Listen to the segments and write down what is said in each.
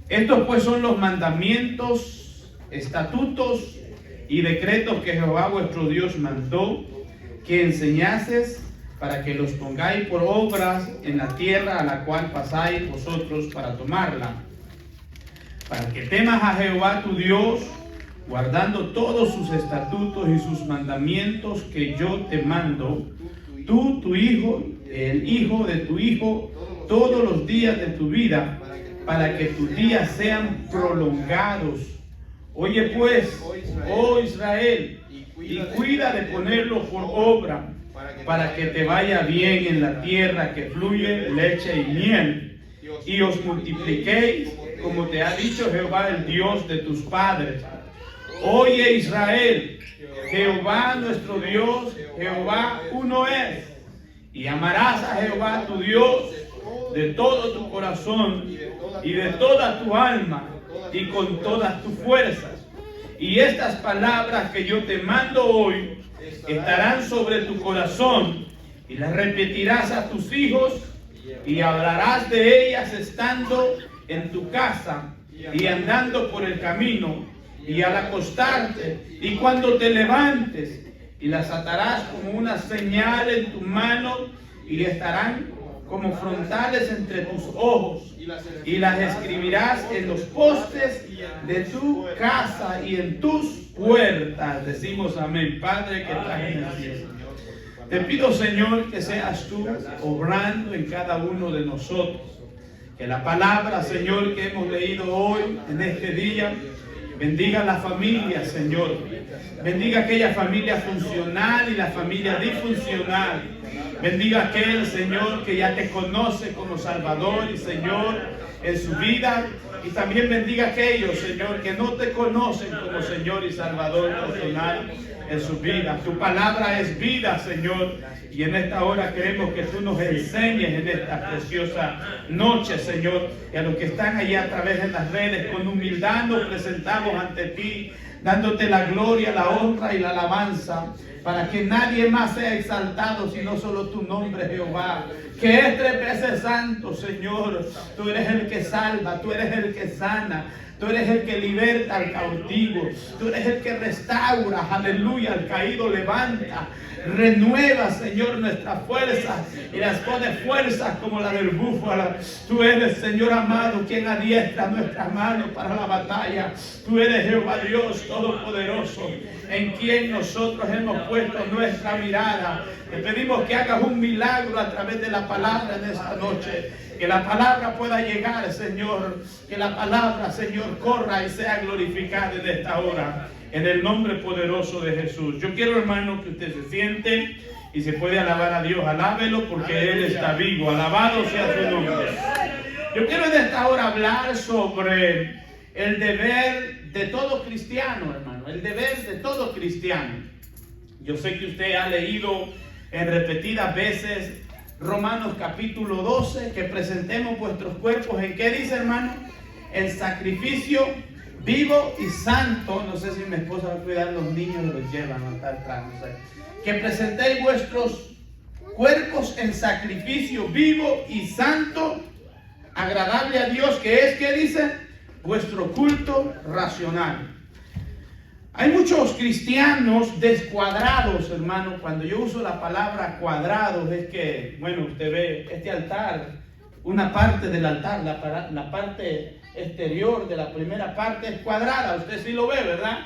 Estos pues son los mandamientos, estatutos y decretos que Jehová vuestro Dios mandó que enseñases para que los pongáis por obras en la tierra a la cual pasáis vosotros para tomarla, para que temas a Jehová tu Dios, guardando todos sus estatutos y sus mandamientos que yo te mando, tú, tu hijo, el hijo de tu hijo, todos los días de tu vida, para que tus días sean prolongados. Oye pues, oh Israel, y cuida de ponerlo por obra, para que te vaya bien en la tierra que fluye leche y miel, y os multipliquéis, como te ha dicho Jehová, el Dios de tus padres. Oye Israel, Jehová nuestro Dios, Jehová uno es, y amarás a Jehová tu Dios de todo tu corazón y de toda tu alma y con todas tus fuerzas. Y estas palabras que yo te mando hoy estarán sobre tu corazón, y las repetirás a tus hijos, y hablarás de ellas estando en tu casa y andando por el camino y al acostarte y cuando te levantes, y las atarás como una señal en tu mano, y estarán como frontales entre tus ojos, y las escribirás en los postes de tu casa y en tus puertas. Decimos amén. Padre que estás en el cielo, te pido, Señor, que seas tú obrando en cada uno de nosotros, que la palabra, Señor, que hemos leído hoy en este día bendiga la familia, Señor. Bendiga aquella familia funcional y la familia disfuncional. Bendiga aquel, Señor, que ya te conoce como Salvador y Señor en su vida. Y también bendiga aquellos, Señor, que no te conocen como Señor y Salvador personal en su vida. Tu palabra es vida, Señor. Y en esta hora queremos que tú nos enseñes en esta preciosa noche, Señor. Y a los que están allá a través de las redes, con humildad nos presentamos ante ti, dándote la gloria, la honra y la alabanza, para que nadie más sea exaltado, sino solo tu nombre, Jehová, que es 3 veces santo, Señor. Tú eres el que salva, tú eres el que sana, tú eres el que liberta al cautivo, tú eres el que restaura, aleluya, al caído levanta. Renueva, Señor, nuestras fuerzas y las pone fuerzas como la del búfalo. Tú eres, Señor amado, quien adiestra nuestras manos para la batalla. Tú eres Jehová Dios Todopoderoso, en quien nosotros hemos puesto nuestra mirada. Te pedimos que hagas un milagro a través de la palabra en esta noche. Que la palabra pueda llegar, Señor. Que la palabra, Señor, corra y sea glorificada en esta hora. En el nombre poderoso de Jesús. Yo quiero, hermano, que usted se siente y se puede alabar a Dios. Alábelo porque Él está vivo. Alabado sea su nombre. Yo quiero en esta hora hablar sobre el deber de todo cristiano, hermano. El deber de todo cristiano. Yo sé que usted ha leído en repetidas veces Romanos capítulo 12, que presentemos vuestros cuerpos. ¿En qué dice, hermano? El sacrificio vivo y santo. No sé si mi esposa va a cuidar los niños, los llevan a estar atrás, no sé. Que presentéis vuestros cuerpos en sacrificio vivo y santo, agradable a Dios, que es, ¿qué dice? Vuestro culto racional. Hay muchos cristianos descuadrados, hermano. Cuando yo uso la palabra cuadrados, es que, bueno, usted ve este altar, una parte del altar, la parte exterior de la primera parte es cuadrada. Usted sí lo ve, ¿verdad?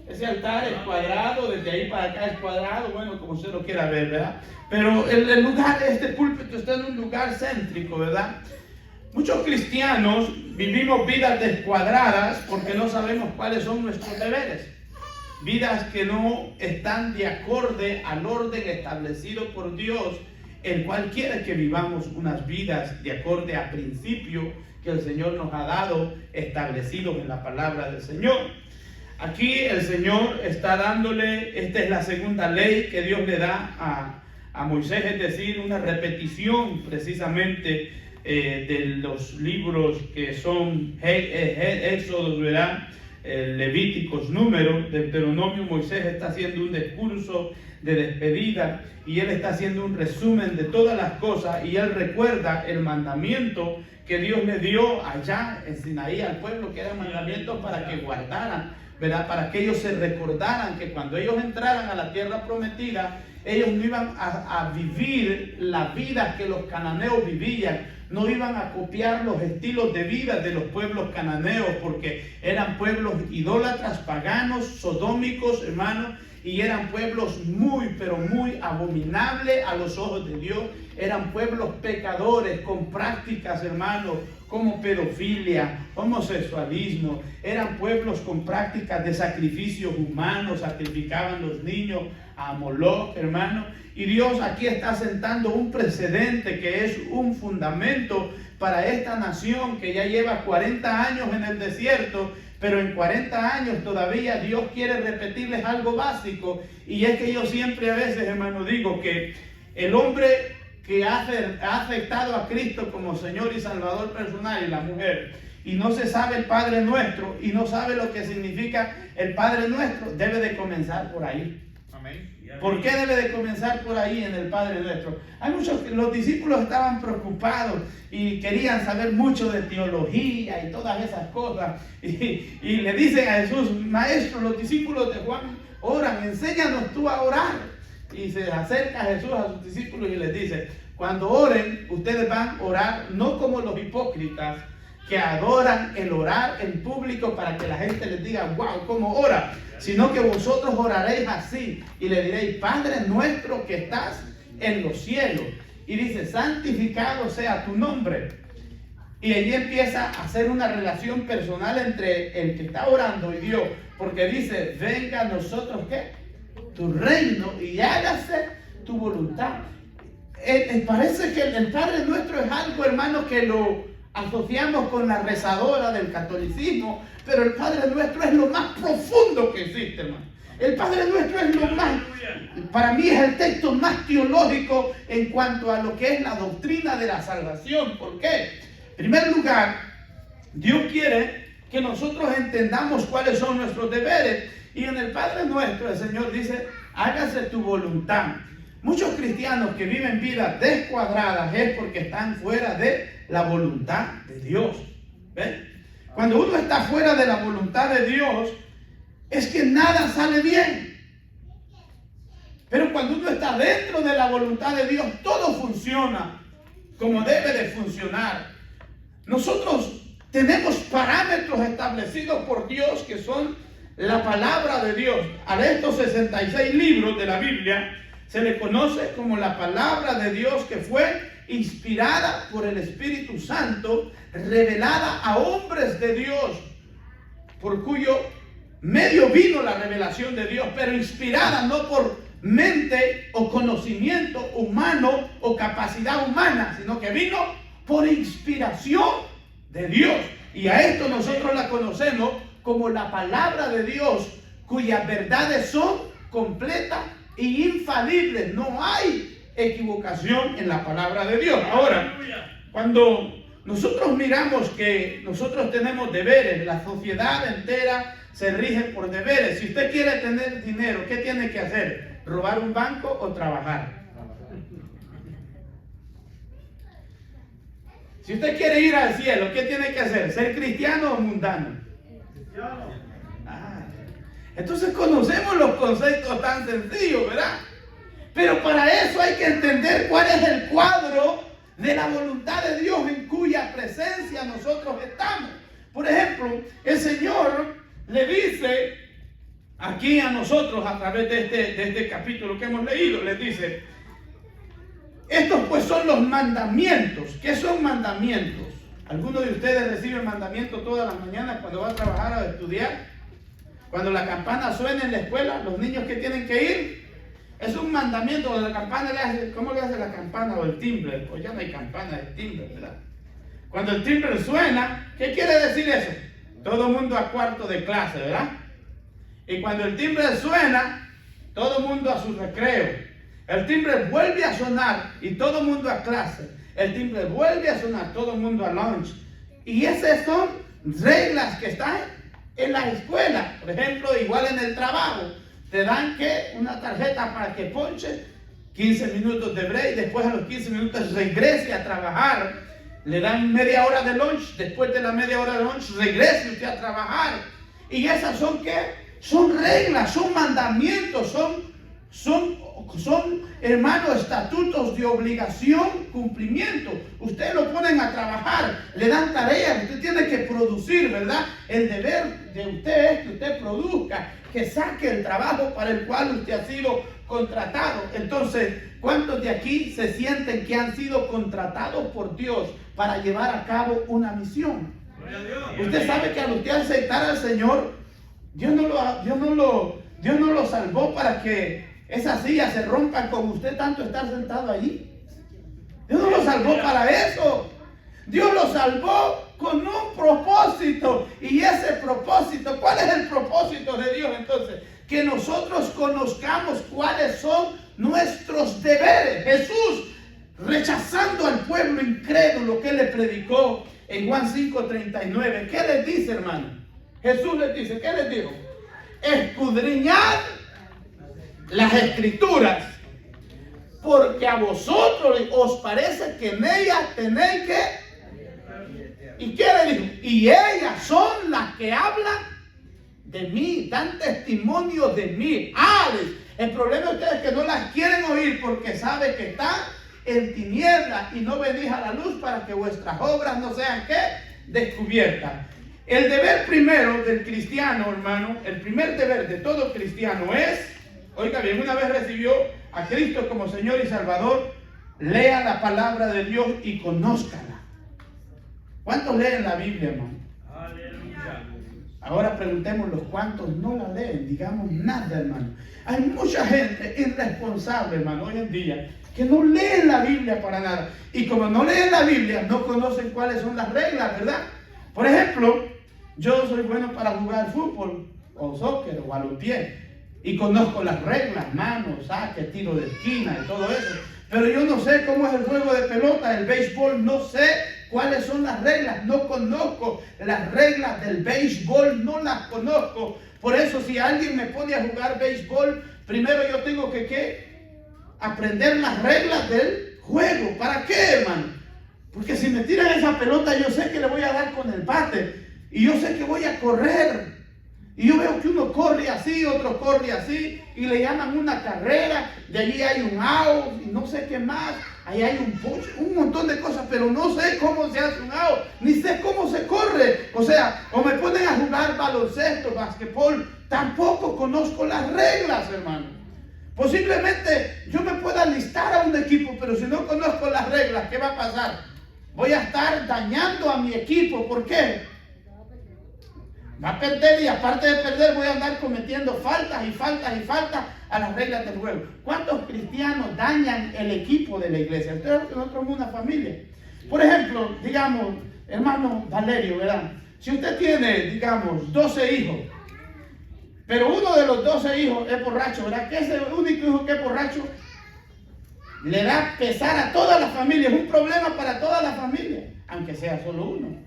Ese altar es cuadrado, desde ahí para acá es cuadrado, bueno, como usted lo quiera ver, ¿verdad? Pero el lugar, este púlpito está en un lugar céntrico, ¿verdad? Muchos cristianos vivimos vidas descuadradas porque no sabemos cuáles son nuestros deberes. Vidas que no están de acorde al orden establecido por Dios, el cual quiere que vivamos unas vidas de acorde a principio que el Señor nos ha dado, establecidos en la palabra del Señor. Aquí el Señor está dándole, esta es la segunda ley que Dios le da a Moisés, es decir, una repetición precisamente de los libros que son Éxodo, ¿verdad? Levíticos, Números, Deuteronomio. Moisés está haciendo un discurso de despedida y él está haciendo un resumen de todas las cosas, y él recuerda el mandamiento que Dios le dio allá en Sinaí al pueblo, que eran mandamientos para que guardaran, ¿verdad? Para que ellos se recordaran que cuando ellos entraran a la tierra prometida, ellos no iban a vivir la vida que los cananeos vivían, no iban a copiar los estilos de vida de los pueblos cananeos, porque eran pueblos idólatras, paganos, sodómicos, hermanos, y eran pueblos muy, pero muy abominables a los ojos de Dios. Eran pueblos pecadores con prácticas, hermanos, como pedofilia, homosexualismo. Eran pueblos con prácticas de sacrificios humanos, sacrificaban los niños a Moloch, hermano. Y Dios aquí está sentando un precedente que es un fundamento para esta nación que ya lleva 40 años en el desierto. Pero en 40 años todavía Dios quiere repetirles algo básico. Y es que yo siempre a veces, hermano, digo que el hombre que ha aceptado a Cristo como Señor y Salvador personal, y la mujer, y no se sabe el Padre Nuestro, y no sabe lo que significa el Padre Nuestro, debe de comenzar por ahí. Amén. ¿Por qué debe de comenzar por ahí en el Padre Nuestro? Hay muchos, los discípulos estaban preocupados y querían saber mucho de teología y todas esas cosas. Y le dicen a Jesús: Maestro, los discípulos de Juan oran, enséñanos tú a orar. Y se acerca a Jesús a sus discípulos y les dice: cuando oren, ustedes van a orar no como los hipócritas que adoran el orar en público para que la gente les diga: wow, ¿cómo ora? Sino que vosotros oraréis así y le diréis: Padre nuestro que estás en los cielos. Y dice: santificado sea tu nombre. Y allí empieza a hacer una relación personal entre el que está orando y Dios, porque dice: venga a nosotros, ¿qué? Tu reino, y hágase tu voluntad. Parece que el Padre Nuestro es algo, hermano, que lo asociamos con la rezadora del catolicismo, pero el Padre Nuestro es lo más profundo que existe, hermano. El Padre Nuestro es lo más, para mí es el texto más teológico en cuanto a lo que es la doctrina de la salvación. ¿Por qué? En primer lugar, Dios quiere que nosotros entendamos cuáles son nuestros deberes, y en el Padre Nuestro el Señor dice: hágase tu voluntad. Muchos cristianos que viven vidas descuadradas es porque están fuera de la voluntad de Dios. ¿Ven? Cuando uno está fuera de la voluntad de Dios, es que nada sale bien. Pero cuando uno está dentro de la voluntad de Dios, todo funciona como debe de funcionar. Nosotros tenemos parámetros establecidos por Dios que son la palabra de Dios. A estos 66 libros de la Biblia se le conoce como la palabra de Dios, que fue inspirada por el Espíritu Santo, revelada a hombres de Dios, por cuyo medio vino la revelación de Dios, pero inspirada no por mente o conocimiento humano o capacidad humana, sino que vino por inspiración de Dios. Y a esto nosotros la conocemos como la palabra de Dios, cuyas verdades son completas e infalibles. No hay equivocación en la palabra de Dios. Ahora, cuando nosotros miramos que nosotros tenemos deberes, la sociedad entera se rige por deberes. Si usted quiere tener dinero, ¿qué tiene que hacer? ¿Robar un banco o trabajar? Si usted quiere ir al cielo, ¿qué tiene que hacer? ¿Ser cristiano o mundano? Entonces conocemos los conceptos tan sencillos, ¿verdad? Pero para eso hay que entender cuál es el cuadro de la voluntad de Dios en cuya presencia nosotros estamos. Por ejemplo, el Señor le dice aquí a nosotros a través de este capítulo que hemos leído, les dice: estos pues son los mandamientos. ¿Qué son mandamientos? ¿Algunos de ustedes reciben mandamientos todas las mañanas cuando va a trabajar o a estudiar? Cuando la campana suena en la escuela, los niños que tienen que ir, es un mandamiento. La campana le hace, ¿cómo le hace la campana o el timbre? Pues ya no hay campana, es timbre, ¿verdad? Cuando el timbre suena, ¿qué quiere decir eso? Todo el mundo a cuarto de clase, ¿verdad? Y cuando el timbre suena, todo el mundo a su recreo. El timbre vuelve a sonar y todo el mundo a clase. El timbre vuelve a sonar, todo el mundo a lunch. Y esas son reglas que están En la escuela, por ejemplo, igual en el trabajo, te dan que una tarjeta para que ponche, 15 minutos de break, después a los 15 minutos regrese a trabajar, le dan media hora de lunch, después de la media hora de lunch regrese usted a trabajar. ¿Y esas son qué? Son reglas, son mandamientos, son hermanos, estatutos de obligación, cumplimiento. Usted lo ponen a trabajar, le dan tareas, usted tiene que producir, ¿verdad? El deber de usted es que usted produzca, que saque el trabajo para el cual usted ha sido contratado. Entonces, ¿cuántos de aquí se sienten que han sido contratados por Dios para llevar a cabo una misión? Usted sabe que al usted aceptar al Señor, Dios no lo salvó para que esas sillas se rompan con usted tanto estar sentado allí. Dios no lo salvó para eso. Dios lo salvó con un propósito. Y ese propósito, ¿cuál es el propósito de Dios entonces? Que nosotros conozcamos cuáles son nuestros deberes. Jesús, rechazando al pueblo incrédulo que le predicó en Juan 5:39, ¿qué les dice, hermano? Jesús les dice, ¿qué les dijo? Escudriñad las escrituras, porque a vosotros os parece que en ellas tenéis que... ¿Y qué le dijo? Y ellas son las que hablan de mí, dan testimonio de mí. El problema de ustedes es que no las quieren oír porque saben que están en tinieblas y no venís a la luz para que vuestras obras no sean, ¿qué? Descubiertas. El deber primero del cristiano, hermano, el primer deber de todo cristiano es, oiga bien, una vez recibió a Cristo como Señor y Salvador, lea la palabra de Dios y conózcala. ¿Cuántos leen la Biblia, hermano? Aleluya. Ahora preguntémoslos cuántos no la leen, digamos nada, hermano. Hay mucha gente irresponsable, hermano, hoy en día, que no leen la Biblia para nada. Y como no leen la Biblia, no conocen cuáles son las reglas, ¿verdad? Por ejemplo, yo soy bueno para jugar fútbol, o soccer, o balompié, y conozco las reglas, manos, saque, tiro de esquina y todo eso. Pero yo no sé cómo es el juego de pelota, el béisbol, no sé cuáles son las reglas, no conozco las reglas del béisbol, no las conozco. Por eso si alguien me pone a jugar béisbol, primero yo tengo que aprender las reglas del juego. ¿Para qué, hermano? Porque si me tiran esa pelota, yo sé que le voy a dar con el bate. Y yo sé que voy a correr. Y yo veo que uno corre así, otro corre así. Y le llaman una carrera. De allí hay un out y no sé qué más. Ahí hay un punch, un montón de cosas. Pero no sé cómo se hace un out. Ni sé cómo se corre. O sea, o me ponen a jugar baloncesto, basquetbol. Tampoco conozco las reglas, hermano. Posiblemente yo me pueda alistar a un equipo. Pero si no conozco las reglas, ¿qué va a pasar? Voy a estar dañando a mi equipo. ¿Por qué? Va a perder y aparte de perder voy a andar cometiendo faltas y faltas y faltas a las reglas del juego. ¿Cuántos cristianos dañan el equipo de la iglesia? Ustedes saben que nosotros somos una familia. Por ejemplo, digamos, hermano Valerio, ¿verdad? Si usted tiene, digamos, 12 hijos, pero uno de los 12 hijos es borracho, ¿verdad? Que ese único hijo que es borracho le da pesar a toda la familia, es un problema para toda la familia, aunque sea solo uno.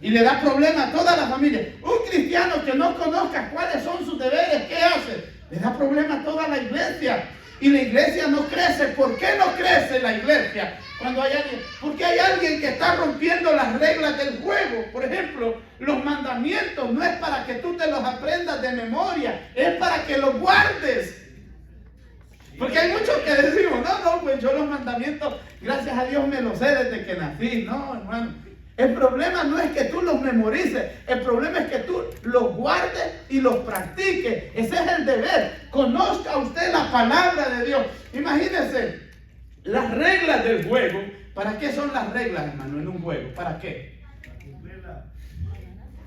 Y le da problema a toda la familia. Un cristiano que no conozca cuáles son sus deberes, ¿qué hace? Le da problema a toda la iglesia. Y la iglesia no crece. ¿Por qué no crece la iglesia? Cuando hay alguien, porque hay alguien que está rompiendo las reglas del juego. Por ejemplo, los mandamientos no es para que tú te los aprendas de memoria, es para que los guardes. Porque hay muchos que decimos, no, pues yo los mandamientos, gracias a Dios me los sé desde que nací. No, hermano. El problema no es que tú los memorices, el problema es que tú los guardes y los practiques. Ese es el deber. Conozca usted la palabra de Dios. Imagínese las reglas del juego. ¿Para qué son las reglas, hermano, en un juego? ¿Para qué?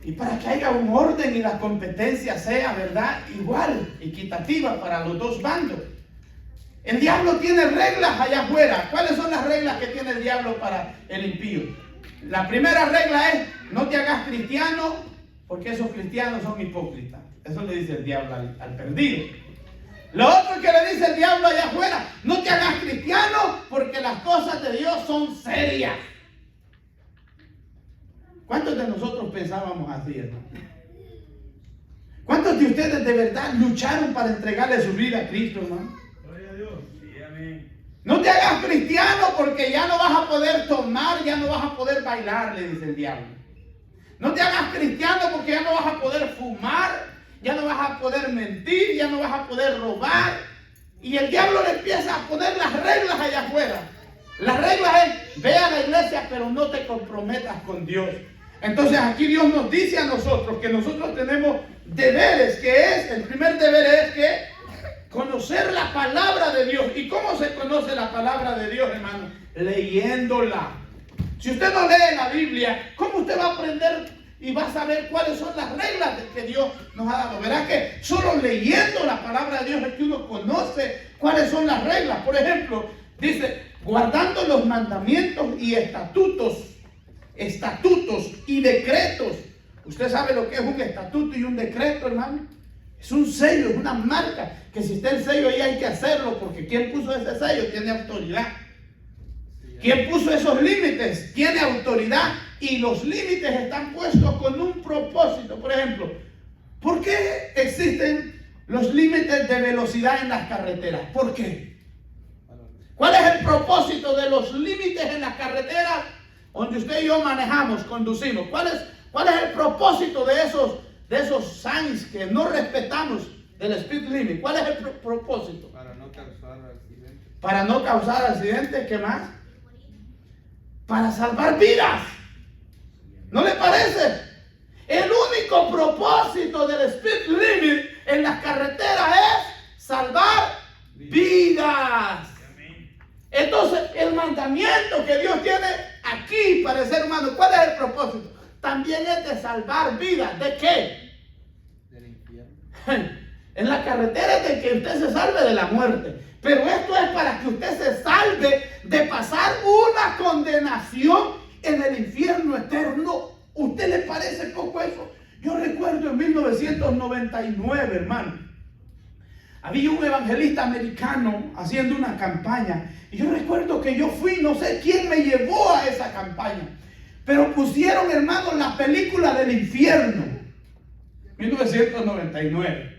Y para que haya un orden y la competencia sea, ¿verdad?, igual, equitativa para los dos bandos. El diablo tiene reglas allá afuera. ¿Cuáles son las reglas que tiene el diablo para el impío? La primera regla es, no te hagas cristiano, porque esos cristianos son hipócritas. Eso le dice el diablo al perdido. Lo otro que le dice el diablo allá afuera, no te hagas cristiano, porque las cosas de Dios son serias. ¿Cuántos de nosotros pensábamos así, hermano? ¿Cuántos de ustedes de verdad lucharon para entregarle su vida a Cristo, hermano? Gloria a Dios. Sí, amén. No te hagas cristiano porque ya no vas a poder tomar, ya no vas a poder bailar, le dice el diablo. No te hagas cristiano porque ya no vas a poder fumar, ya no vas a poder mentir, ya no vas a poder robar. Y el diablo le empieza a poner las reglas allá afuera. Las reglas es, ve a la iglesia, pero no te comprometas con Dios. Entonces aquí Dios nos dice a nosotros que nosotros tenemos deberes, el primer deber es que conocer la palabra de Dios. ¿Y cómo se conoce la palabra de Dios, hermano? Leyéndola. Si usted no lee la Biblia, ¿cómo usted va a aprender y va a saber cuáles son las reglas que Dios nos ha dado? Verá que solo leyendo la palabra de Dios es que uno conoce cuáles son las reglas. Por ejemplo, dice, guardando los mandamientos y estatutos y decretos. ¿Usted sabe lo que es un estatuto y un decreto, hermano? Es un sello, es una marca, que si está el sello ahí hay que hacerlo, porque quien puso ese sello tiene autoridad. Quien puso esos límites tiene autoridad, y los límites están puestos con un propósito. Por ejemplo, ¿por qué existen los límites de velocidad en las carreteras? ¿Por qué? ¿Cuál es el propósito de los límites en las carreteras donde usted y yo manejamos, conducimos? ¿Cuál es el propósito de esos signs que no respetamos del speed limit? ¿Cuál es el propósito? Para no causar accidentes. Para no causar accidentes, ¿qué más? Para salvar vidas. ¿No le parece? El único propósito del speed limit en las carreteras es salvar vidas. Entonces, el mandamiento que Dios tiene aquí para el ser humano, ¿cuál es el propósito? También es de salvar vidas. ¿De qué? Del infierno. En la carretera es de que usted se salve de la muerte. Pero esto es para que usted se salve de pasar una condenación en el infierno eterno. ¿Usted le parece poco eso? Yo recuerdo en 1999, hermano, había un evangelista americano haciendo una campaña. Y yo recuerdo que yo fui, no sé quién me llevó a esa campaña, pero pusieron, hermano, la película del infierno, 1999.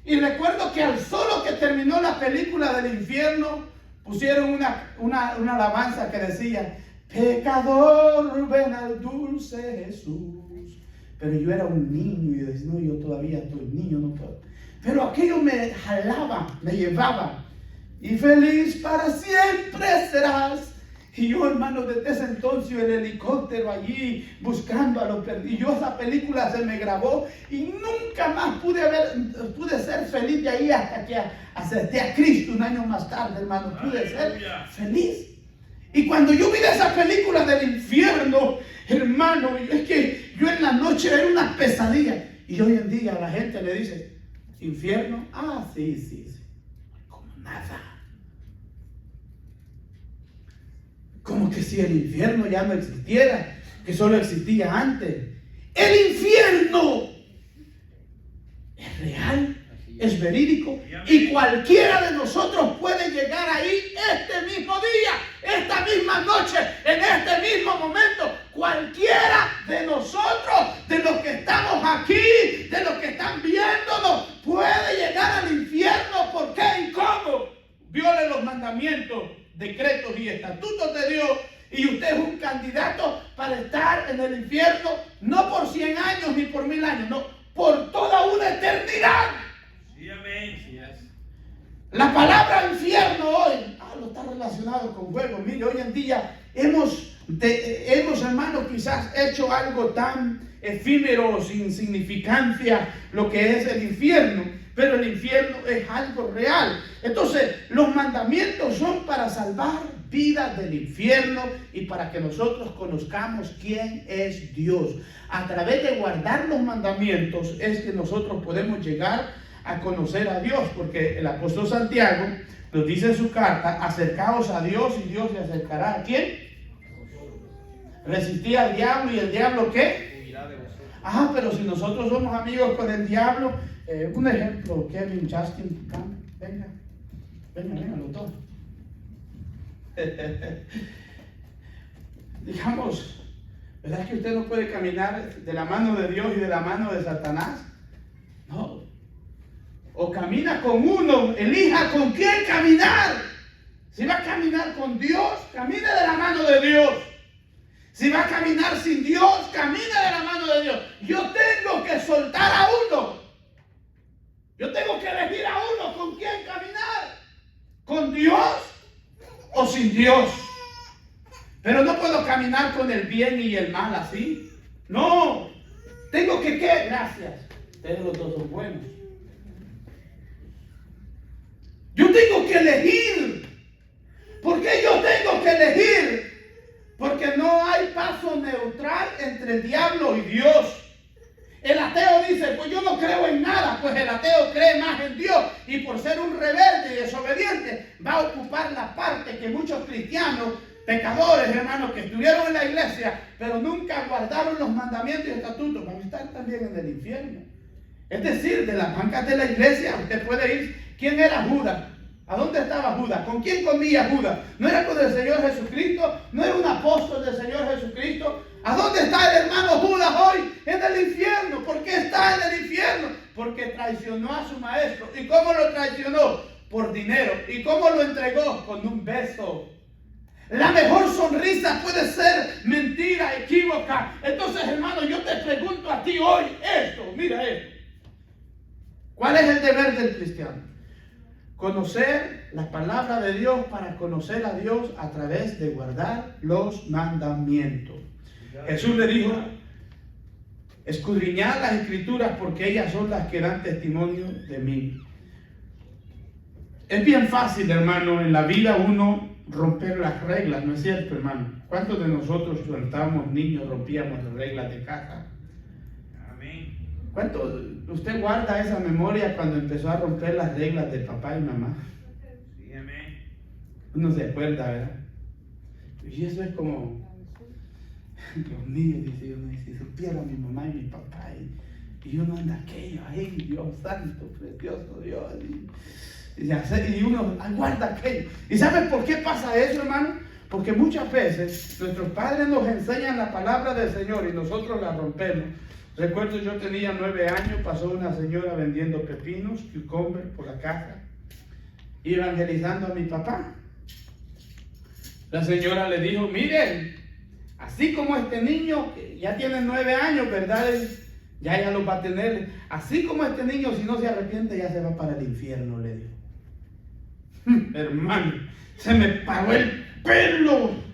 Y recuerdo que al solo que terminó la película del infierno, pusieron una alabanza que decía, pecador, ven al dulce Jesús. Pero yo era un niño y yo decía, no, yo todavía estoy niño, no puedo. Pero aquello me jalaba, me llevaba. Y feliz para siempre serás. Y yo, hermano, desde ese entonces el helicóptero allí buscando a los perdidos. Y yo, esa película se me grabó y nunca más pude ser feliz de ahí hasta que acepté a Cristo un año más tarde, hermano. Pude ser feliz. Y cuando yo vi esa película del infierno, hermano, es que yo en la noche era una pesadilla. Y hoy en día la gente le dice, ¿infierno? Ah, sí. Como nada. Como que si el infierno ya no existiera, que solo existía antes. El infierno es real, es verídico, y cualquiera de nosotros puede llegar ahí este mismo día, esta misma noche, en este mismo momento. Cualquiera de nosotros, de los que estamos aquí, de los que están viéndonos, puede llegar al infierno. ¿Por qué y cómo? Viole los mandamientos, decretos y estatutos de Dios, y usted es un candidato para estar en el infierno, no por 100 años ni por 1000 años, no, por toda una eternidad. Sí, amén. Sí, La palabra infierno hoy, lo está relacionado con juego. Mire, hoy en día hemos hermano, quizás hecho algo tan efímero, sin significancia, lo que es el infierno. Pero el infierno es algo real. Entonces, los mandamientos son para salvar vidas del infierno y para que nosotros conozcamos quién es Dios. A través de guardar los mandamientos es que nosotros podemos llegar a conocer a Dios, porque el apóstol Santiago nos dice en su carta, acercaos a Dios y Dios se acercará. ¿A quién? Resistí al diablo y el diablo ¿qué? Pero si nosotros somos amigos con el diablo, un ejemplo, Kevin, Justin, venga los dos. Digamos, ¿verdad que usted no puede caminar de la mano de Dios y de la mano de Satanás? o camina con uno, elija con quién caminar. Si va a caminar con Dios, camine de la mano de Dios. Si va a caminar sin Dios, camine de la mano de Dios. Yo tengo que soltar a uno. Yo tengo que elegir a uno con quién caminar. ¿Con Dios o sin Dios? Pero no puedo caminar con el bien y el mal así. No. Tengo que, ¿qué? Gracias. Ustedes los dos son buenos. Yo tengo que elegir. ¿Por qué yo tengo que elegir? Porque no hay paso neutral entre el diablo y Dios. El ateo dice, pues yo no creo en nada. Pues el ateo cree más en Dios. Y por ser un rebelde y desobediente, va a ocupar la parte que muchos cristianos, pecadores, hermanos, que estuvieron en la iglesia, pero nunca guardaron los mandamientos y estatutos, van a estar también en el infierno. Es decir, de las bancas de la iglesia, usted puede ir. ¿Quién era Judas? ¿A dónde estaba Judas? ¿Con quién comía Judas? ¿No era con el Señor Jesucristo? ¿No era un apóstol del Señor Jesucristo? ¿A dónde está el hermano Judas hoy? En el infierno. ¿Por qué está en el infierno? Porque traicionó a su maestro. ¿Y cómo lo traicionó? Por dinero. ¿Y cómo lo entregó? Con un beso. La mejor sonrisa puede ser mentira, equívoca. Entonces, hermano, yo te pregunto a ti hoy esto. Mira esto. ¿Cuál es el deber del cristiano? Conocer la palabra de Dios para conocer a Dios a través de guardar los mandamientos. Jesús le dijo, escudriñad las escrituras porque ellas son las que dan testimonio de mí. Es bien fácil, hermano, en la vida uno romper las reglas, ¿no es cierto, hermano? ¿Cuántos de nosotros cuando estábamos niños rompíamos las reglas de casa? Amén. ¿Cuánto usted guarda esa memoria cuando empezó a romper las reglas de papá y mamá? Sí, amén. Uno se acuerda, ¿verdad? Y eso es como, Dios mío, dice uno, si supiera mi mamá y mi papá, y uno anda aquello, ay, Dios santo, precioso Dios, y uno guarda aquello. ¿Y sabe por qué pasa eso, hermano? Porque muchas veces nuestros padres nos enseñan la palabra del Señor y nosotros la rompemos. Recuerdo, yo tenía 9 años, pasó una señora vendiendo pepinos, cucumber por la casa, evangelizando a mi papá. La señora le dijo, miren, así como este niño, que ya tiene 9 años, ¿verdad? Ya lo va a tener. Así como este niño, si no se arrepiente, ya se va para el infierno, le dijo. Hermano, se me paró el pelo.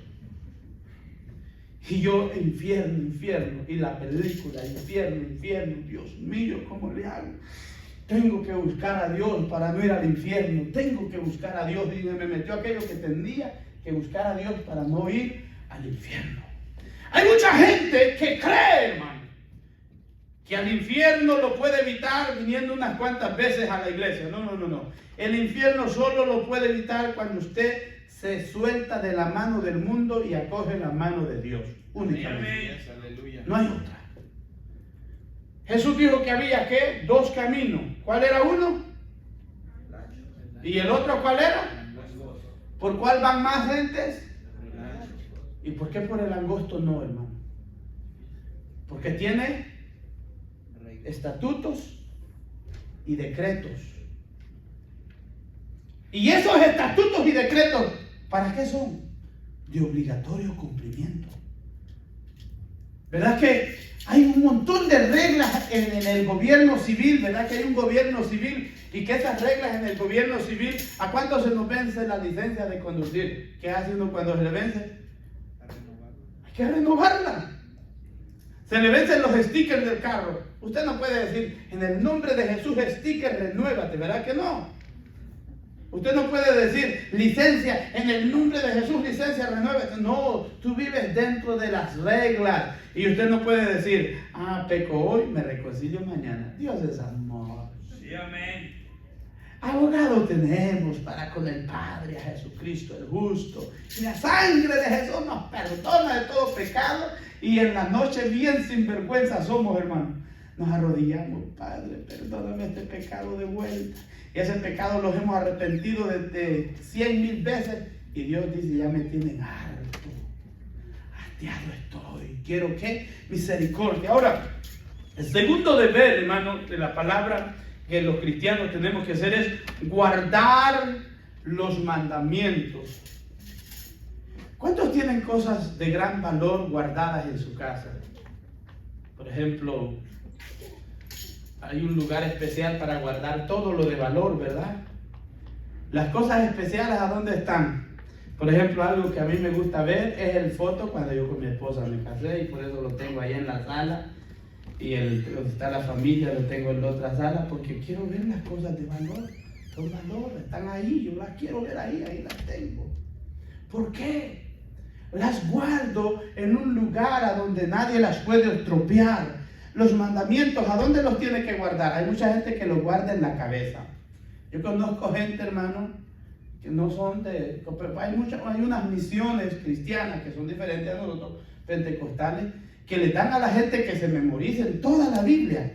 Y yo, infierno, infierno. Y la película, infierno, infierno. Dios mío, ¿cómo le hago? Tengo que buscar a Dios para no ir al infierno. Tengo que buscar a Dios. Y me metió aquello que tenía que buscar a Dios para no ir al infierno. Hay mucha gente que cree, hermano, que al infierno lo puede evitar viniendo unas cuantas veces a la iglesia. No, no, no, no. El infierno solo lo puede evitar cuando usted se suelta de la mano del mundo y acoge la mano de Dios. Únicamente. No hay otra. Jesús dijo que había, ¿qué? 2 caminos. ¿Cuál era uno? ¿Y el otro cuál era? ¿Por cuál van más gentes? ¿Y por qué por el angosto no, hermano? Porque tiene estatutos y decretos. Y esos estatutos y decretos, ¿para qué son? De obligatorio cumplimiento. ¿Verdad que hay un montón de reglas en el gobierno civil? ¿Verdad que hay un gobierno civil? Y que esas reglas en el gobierno civil, ¿a cuánto se nos vence la licencia de conducir? ¿Qué hace uno cuando se le vence? Hay que renovarla. Se le vencen los stickers del carro. Usted no puede decir, en el nombre de Jesús, sticker, renuévate, ¿verdad que no? Usted no puede decir, licencia, en el nombre de Jesús, licencia, renuévate. No, tú vives dentro de las reglas. Y usted no puede decir, peco hoy, me reconcilio mañana. Dios es amor. Sí, amén. Abogado tenemos para con el Padre, a Jesucristo el justo. Y la sangre de Jesús nos perdona de todo pecado. Y en la noche bien sinvergüenza somos, hermanos. Nos arrodillamos, Padre, perdóname este pecado de vuelta. Y ese pecado los hemos arrepentido de 100,000 veces. Y Dios dice, ya me tienen harto. Hastiado estoy. ¿Quiero qué? Misericordia. Ahora, el segundo deber, hermano, de la palabra que los cristianos tenemos que hacer es guardar los mandamientos. ¿Cuántos tienen cosas de gran valor guardadas en su casa? Por ejemplo, hay un lugar especial para guardar todo lo de valor, ¿verdad? Las cosas especiales, ¿a dónde están? Por ejemplo, algo que a mí me gusta ver es el foto cuando yo con mi esposa me casé, y por eso lo tengo ahí en la sala, y donde está la familia lo tengo en la otra sala, porque quiero ver las cosas de valor. Los valores están ahí, yo las quiero ver ahí las tengo. ¿Por qué? Las guardo en un lugar a donde nadie las puede estropear. Los mandamientos, ¿a dónde los tiene que guardar? Hay mucha gente que los guarda en la cabeza. Yo conozco gente, hermano, que no son de... Hay unas misiones cristianas que son diferentes a nosotros, pentecostales, que le dan a la gente que se memoricen toda la Biblia.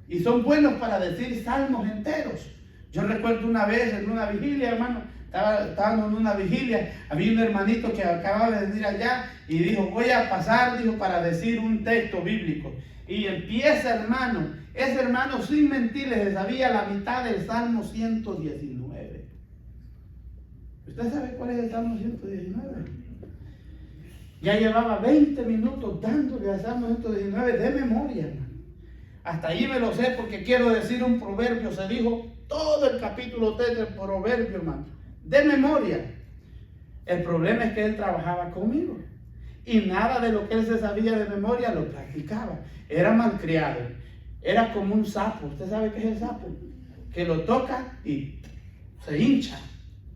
Y son buenos para decir salmos enteros. Yo recuerdo una vez en una vigilia, hermano, estábamos en una vigilia, había un hermanito que acababa de venir allá y dijo, voy a pasar, dijo, para decir un texto bíblico. Y empieza, hermano, ese hermano sin mentirles, se sabía la mitad del Salmo 119. ¿Usted sabe cuál es el Salmo 119? Ya llevaba 20 minutos dándole al Salmo 119 de memoria, hermano. Hasta ahí me lo sé porque quiero decir un proverbio, se dijo todo el capítulo 3 del proverbio, hermano, de memoria. El problema es que él trabajaba conmigo y nada de lo que él se sabía de memoria lo practicaba. Era malcriado, era como un sapo. ¿Usted sabe qué es el sapo? Que lo toca y se hincha.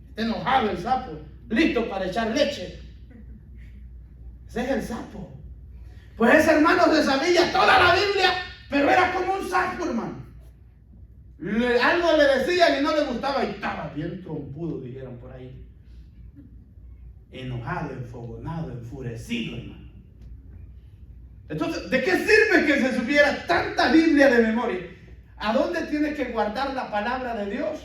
Está enojado el sapo, listo para echar leche. Ese es el sapo. Pues ese hermano se sabía toda la Biblia, pero era como un sapo, hermano. Algo le decían y no le gustaba y estaba bien trompudo, dijeron por ahí. Enojado, enfogonado, enfurecido, hermano. Entonces, ¿de qué sirve que se supiera tanta Biblia de memoria? ¿A dónde tiene que guardar la palabra de Dios?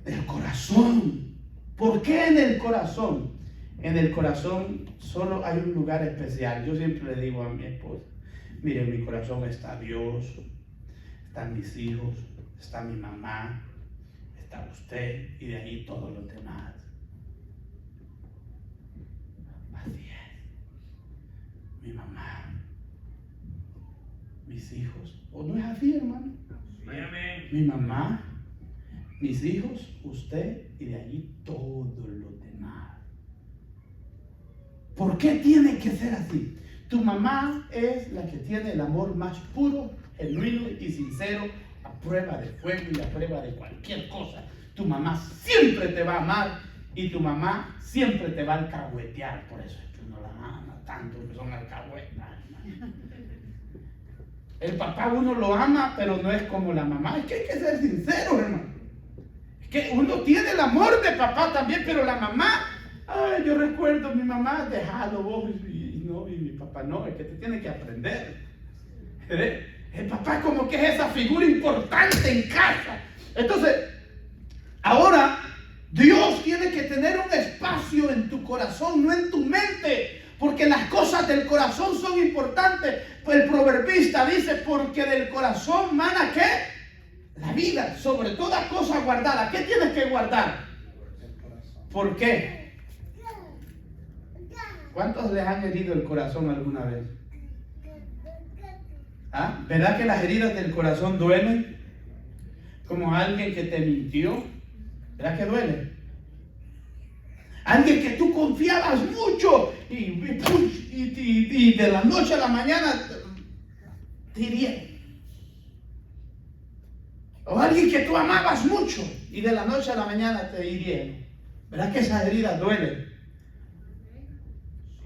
Del corazón. ¿Por qué en el corazón? En el corazón solo hay un lugar especial. Yo siempre le digo a mi esposa, mire, en mi corazón está Dios, están mis hijos, está mi mamá, está usted y de ahí todos los demás. Así es. Mi mamá, mis hijos. ¿O no es así, hermano? Mi mamá, mis hijos, usted y de allí todos los demás. ¿Por qué tiene que ser así? Tu mamá es la que tiene el amor más puro, genuino y sincero, a prueba de fuego y a prueba de cualquier cosa. Tu mamá siempre te va a amar y tu mamá siempre te va a alcahuetear. Por eso es que uno la ama tanto, que son alcahuetas. El papá uno lo ama, pero no es como la mamá. Es que hay que ser sincero, hermano. Es que uno tiene el amor de papá también, pero la mamá... Ay, yo recuerdo mi mamá, déjalo vos, y mi papá no, es que te tiene que aprender. El papá como que es esa figura importante en casa. Entonces, ahora Dios tiene que tener un espacio en tu corazón, no en tu mente, porque las cosas del corazón son importantes. El proverbista dice, porque del corazón mana ¿qué? La vida, sobre toda cosa guardada. ¿Qué tienes que guardar? ¿Por qué? ¿Cuántos les han herido el corazón alguna vez? ¿Ah? ¿Verdad que las heridas del corazón duelen? Como alguien que te mintió. ¿Verdad que duele? Alguien que tú confiabas mucho y de la noche a la mañana te hirieron. O alguien que tú amabas mucho y de la noche a la mañana te hirieron. ¿Verdad que esas heridas duelen?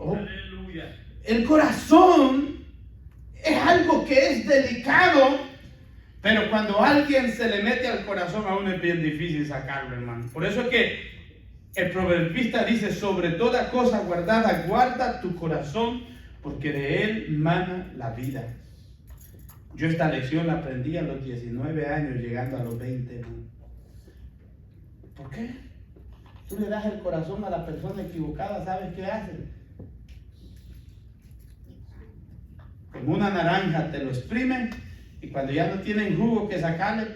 Oh. Aleluya. El corazón es algo que es delicado, pero cuando alguien se le mete al corazón a uno es bien difícil sacarlo, hermano. Por eso es que el proverbista dice, sobre toda cosa guardada, guarda tu corazón, porque de él mana la vida. Yo esta lección la aprendí a los 19 años, llegando a los 20, hermano. ¿Por qué? Tú le das el corazón a la persona equivocada, ¿sabes qué hace? Como una naranja te lo exprimen Y cuando ya no tienen jugo que sacarle,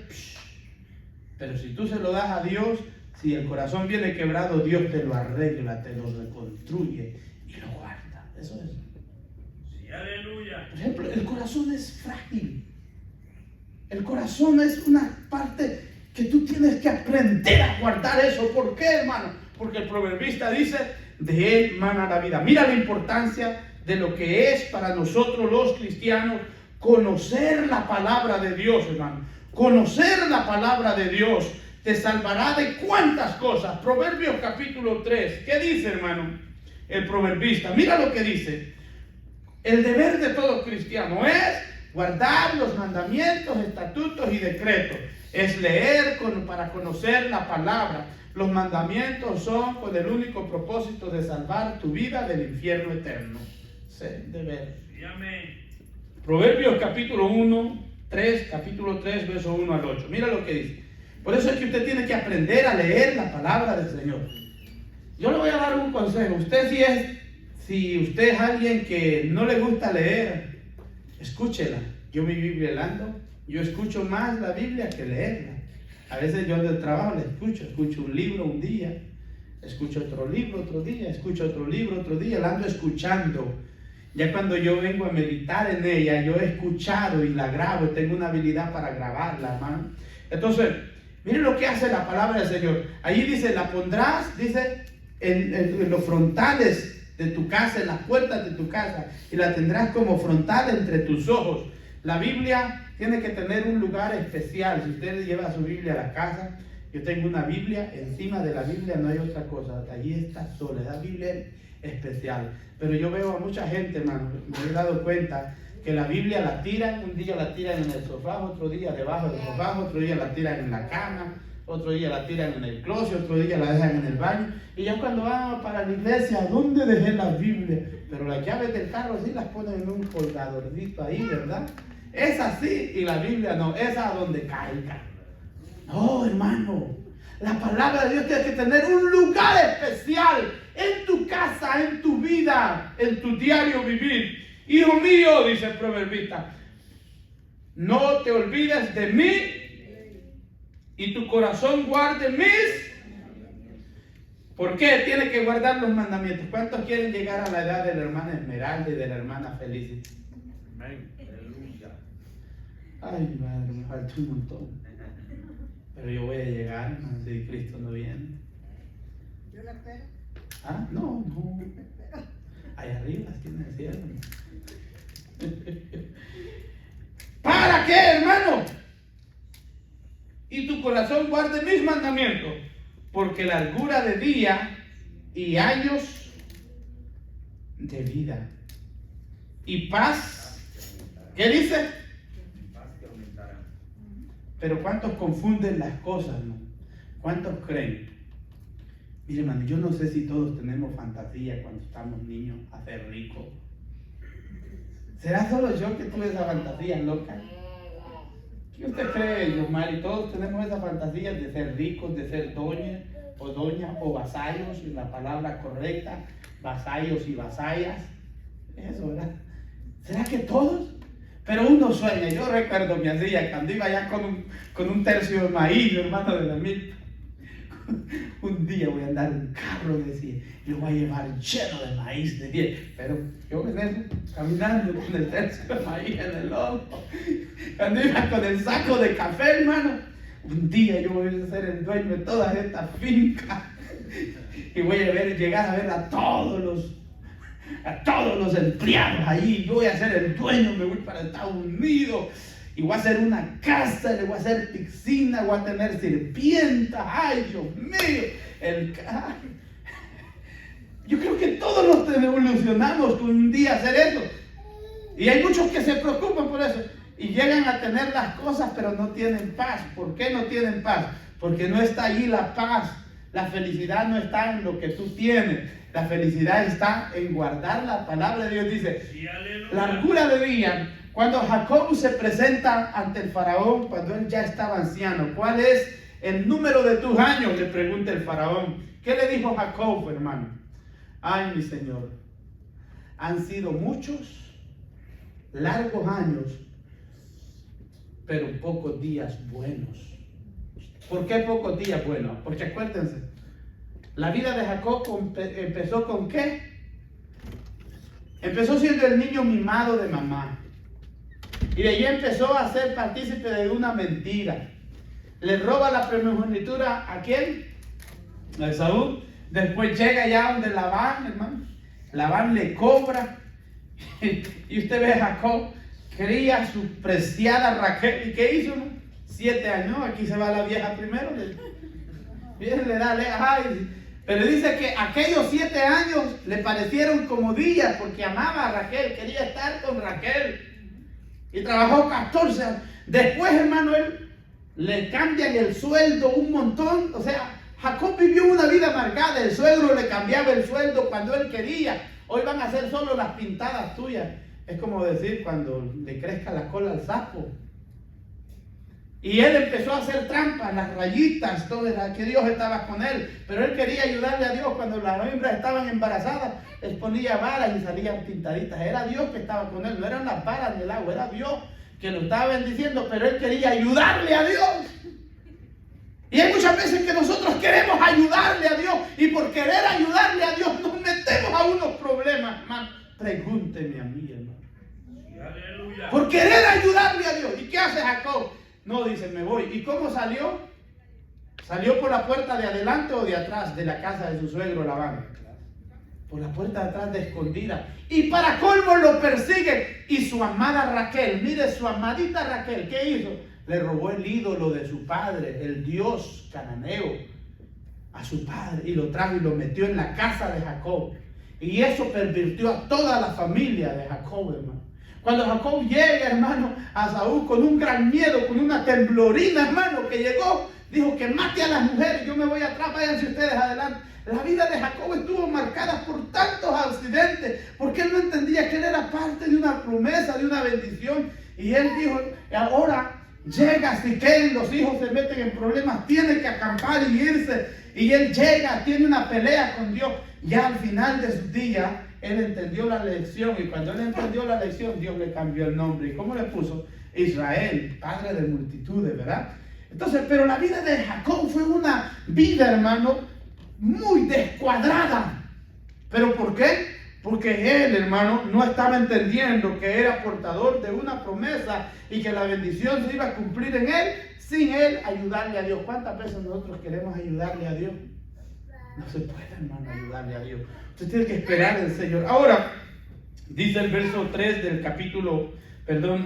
pero si tú se lo das a Dios, si el corazón viene quebrado, Dios te lo arregla, te lo reconstruye y lo guarda. Eso es. Sí, aleluya. Por ejemplo, el corazón es frágil. El corazón es una parte que tú tienes que aprender a guardar eso. ¿Por qué, hermano? Porque el proverbista dice, de él mana la vida. Mira la importancia de lo que es para nosotros los cristianos conocer la palabra de Dios, hermano. Conocer la palabra de Dios te salvará de cuántas cosas. Proverbios capítulo 3. ¿Qué dice, hermano? El proverbista. Mira lo que dice. El deber de todo cristiano es guardar los mandamientos, estatutos y decretos. Es leer para conocer la palabra. Los mandamientos son con el único propósito de salvar tu vida del infierno eterno. Es el deber. Sí, amén. Proverbios capítulo 3, verso 1 al 8. Mira lo que dice. Por eso es que usted tiene que aprender a leer la palabra del Señor. Yo le voy a dar un consejo. Si usted es alguien que no le gusta leer, escúchela. Yo mi Biblia la ando. Yo escucho más la Biblia que leerla. A veces yo del trabajo la escucho un libro un día, escucho otro libro otro día, escucho otro libro otro día, la ando escuchando. Ya cuando yo vengo a meditar en ella, yo he escuchado y la grabo, tengo una habilidad para grabarla, hermano. Entonces, miren lo que hace la palabra del Señor. Ahí dice, la pondrás, dice, en los frontales de tu casa, en las puertas de tu casa, y la tendrás como frontal entre tus ojos. La Biblia tiene que tener un lugar especial. Si usted lleva su Biblia a la casa, yo tengo una Biblia, encima de la Biblia no hay otra cosa, allí está sola, la Biblia es especial. Pero yo veo a mucha gente, hermano, me he dado cuenta que la Biblia la tiran, un día la tiran en el sofá, otro día debajo del sofá, otro día la tiran en la cama, otro día la tiran en el closet, otro día la dejan en el baño. Y ya cuando van para la iglesia, ¿dónde dejé la Biblia? Pero las llaves del carro sí las ponen en un colgadorcito ahí, ¿verdad? Esa sí, y la Biblia no, esa a donde caiga. No, hermano, la palabra de Dios tiene que tener un lugar especial en tu casa, en tu vida, en tu diario vivir. Hijo mío, dice el proverbista, no te olvides de mí y tu corazón guarde mis. ¿Por qué tiene que guardar los mandamientos? ¿Cuántos quieren llegar a la edad de la hermana Esmeralda y de la hermana Felicity? Amén. Aleluya. Ay, madre, me falta un montón. Pero yo voy a llegar, hermano, si Cristo no viene. Yo la espero. Ah, no. Allá arriba, aquí en el cielo. ¿Para qué, hermano? Y tu corazón guarde mis mandamientos, porque largura de día y años de vida y paz. ¿Qué dice? Paz que aumentará. Pero ¿cuántos confunden las cosas, no? ¿Cuántos creen? Mire, hermano, yo no sé si todos tenemos fantasía cuando estamos niños a ser ricos. ¿Será solo yo que tuve esa fantasía loca? ¿Qué usted cree, Yosmari? Todos tenemos esa fantasía de ser ricos, de ser doña o vasallos, en la palabra correcta, vasallos y vasallas. Eso, ¿verdad? ¿Será que todos? Pero uno sueña. Yo recuerdo mi hacía cuando iba allá con un tercio de maíz, hermano de la milpa. Un día voy a andar en un carro, decía, yo voy a llevar lleno de maíz, decía, pero yo venía caminando con el tercio de maíz en el lomo. Cuando iba con el saco de café, hermano, un día yo voy a ser el dueño de toda esta finca y voy a llegar a ver a todos los empleados ahí. Yo voy a ser el dueño, me voy para Estados Unidos y voy a hacer una casa, le voy a hacer piscina, voy a tener sirvientas. Ay, Dios mío, yo creo que todos nos evolucionamos con un día hacer eso. Y hay muchos que se preocupan por eso y llegan a tener las cosas, pero no tienen paz. ¿Por qué no tienen paz? Porque no está allí la paz. La felicidad no está en lo que tú tienes. La felicidad está en guardar la palabra de Dios. Dice, Sí, aleluya. largura de día. Cuando Jacob se presenta ante el faraón, cuando él ya estaba anciano, ¿cuál es el número de tus años? Le pregunta el faraón. ¿Qué le dijo Jacob, hermano? Ay, mi Señor, han sido muchos, largos años pero pocos días buenos. ¿Por qué pocos días buenos? Porque acuérdense, la vida de Jacob empezó ¿con qué? Empezó siendo el niño mimado de mamá. Y de ahí empezó a ser partícipe de una mentira. Le roba la primogenitura ¿a quién? A Esaú. Después llega ya donde Labán, hermano. Labán le cobra. Y usted ve a Jacob, cría a su preciada Raquel. ¿Y qué hizo? 7 años. Aquí se va la vieja primero. Viene, le da, ay. Pero dice que aquellos 7 años le parecieron como días porque amaba a Raquel, quería estar con Raquel. Y trabajó 14 años. Después, hermano, él le cambian el sueldo un montón. O sea, Jacob vivió una vida marcada. El suegro le cambiaba el sueldo cuando él quería. Hoy van a ser solo las pintadas tuyas. Es como decir cuando le crezca la cola al sapo. Y él empezó a hacer trampas, las rayitas, todo era que Dios estaba con él. Pero él quería ayudarle a Dios cuando las hembras estaban embarazadas. Les ponía varas y salían pintaditas. Era Dios que estaba con él, no eran las varas del agua, era Dios que lo estaba bendiciendo, pero él quería ayudarle a Dios. Y hay muchas veces que nosotros queremos ayudarle a Dios y por querer ayudarle a Dios nos metemos a unos problemas, hermano. Pregúnteme a mí, hermano. Aleluya. Por querer ayudarle a Dios. ¿Y qué hace Jacob? No, dice, me voy. ¿Y cómo salió? ¿Salió por la puerta de adelante o de atrás de la casa de su suegro Labán? Por la puerta de atrás de escondida. Y para colmo lo persigue. Y su amada Raquel, mire, su amadita Raquel, ¿qué hizo? Le robó el ídolo de su padre, el dios cananeo, a su padre. Y lo trajo y lo metió en la casa de Jacob. Y eso pervirtió a toda la familia de Jacob, hermano. Cuando Jacob llega, hermano, a Saúl con un gran miedo, con una temblorina, hermano, que llegó, dijo que mate a las mujeres, yo me voy atrás, váyanse ustedes adelante. La vida de Jacob estuvo marcada por tantos accidentes, porque él no entendía que él era parte de una promesa, de una bendición. Y él dijo, ahora llega Siquem, los hijos se meten en problemas, tiene que acampar y irse. Y él llega, tiene una pelea con Dios. Ya al final de su día, él entendió la lección. Y cuando él entendió la lección, Dios le cambió el nombre. ¿Y cómo le puso? Israel, padre de multitudes, ¿verdad? Entonces, pero la vida de Jacob fue una vida, hermano, muy descuadrada. ¿Pero por qué? Porque él, hermano, no estaba entendiendo que era portador de una promesa y que la bendición se iba a cumplir en él sin él ayudarle a Dios. ¿Cuántas veces nosotros queremos ayudarle a Dios? No se puede, hermano, ayudarle a Dios. Usted tiene que esperar en el Señor. Ahora, dice el verso 3 del capítulo,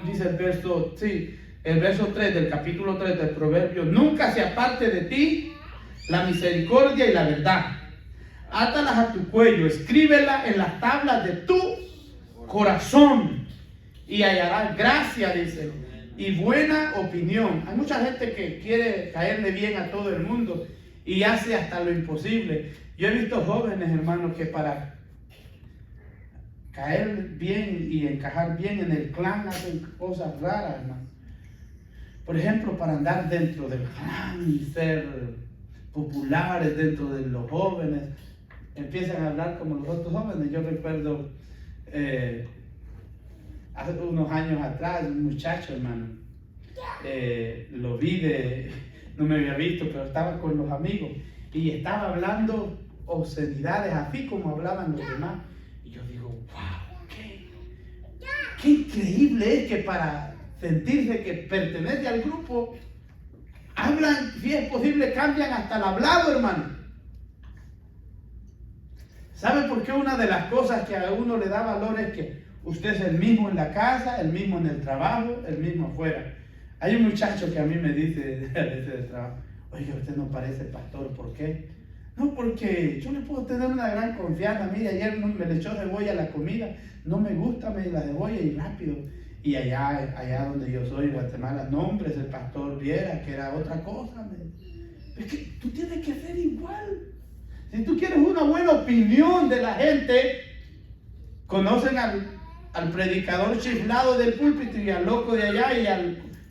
dice el verso 3 del capítulo 3 del Proverbio: nunca se aparte de ti la misericordia y la verdad. Átalas a tu cuello, escríbela en las tablas de tu corazón y hallarás gracia, dice, y buena opinión. Hay mucha gente que quiere caerle bien a todo el mundo y hace hasta lo imposible. Yo he visto jóvenes, hermanos, que para caer bien y encajar bien en el clan hacen cosas raras, hermano. Por ejemplo, para andar dentro del clan y ser populares dentro de los jóvenes, empiezan a hablar como los otros jóvenes. Yo recuerdo hace unos años atrás, un muchacho, hermano, lo vi no me había visto, pero estaba con los amigos y estaba hablando obscenidades así como hablaban los demás. Y yo digo, wow, qué increíble es que para sentirse que pertenece al grupo, hablan, si es posible, cambian hasta el hablado, hermano. ¿Sabe por qué? Una de las cosas que a uno le da valor es que usted es el mismo en la casa, el mismo en el trabajo, el mismo afuera. Hay un muchacho que a mí me dice a veces del trabajo: oiga, usted no parece pastor, ¿por qué? No, porque yo le puedo tener una gran confianza. Mire, ayer me le echó cebolla a la comida, no me gusta la cebolla y rápido. Y allá donde yo soy, en Guatemala, no, hombre, el pastor viera que era otra cosa. Es que tú tienes que ser igual. Si tú quieres una buena opinión de la gente, conocen al predicador chiflado del púlpito y al loco de allá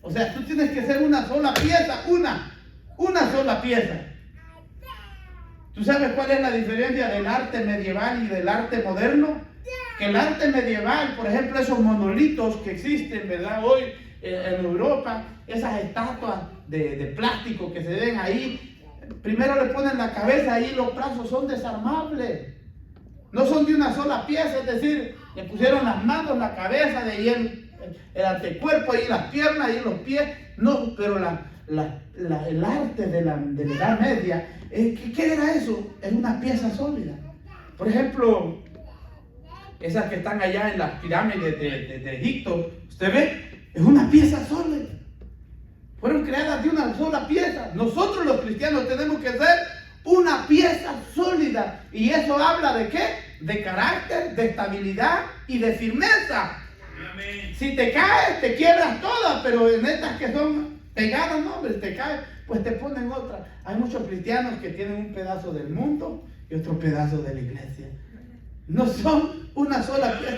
o sea, tú tienes que ser una sola pieza, una sola pieza. ¿Tú sabes cuál es la diferencia del arte medieval y del arte moderno? Que el arte medieval, por ejemplo, esos monolitos que existen, ¿verdad? Hoy en Europa, esas estatuas de plástico que se ven ahí, primero le ponen la cabeza y los brazos son desarmables. No son de una sola pieza, es decir, le pusieron las manos, la cabeza, de ahí el antecuerpo, ahí las piernas, ahí los pies. No, pero el arte de la Edad Media, ¿qué era eso? Era una pieza sólida. Por ejemplo, esas que están allá en las pirámides de Egipto, usted ve, es una pieza sólida. Fueron creadas de una sola pieza. Nosotros los cristianos tenemos que ser una pieza sólida. ¿Y eso habla de qué? De carácter, de estabilidad y de firmeza. Amén. Si te caes, te quiebras todas, pero en estas que son pegadas, no, hombre, te caes, pues te ponen otra. Hay muchos cristianos que tienen un pedazo del mundo y otro pedazo de la iglesia. No son una sola pieza.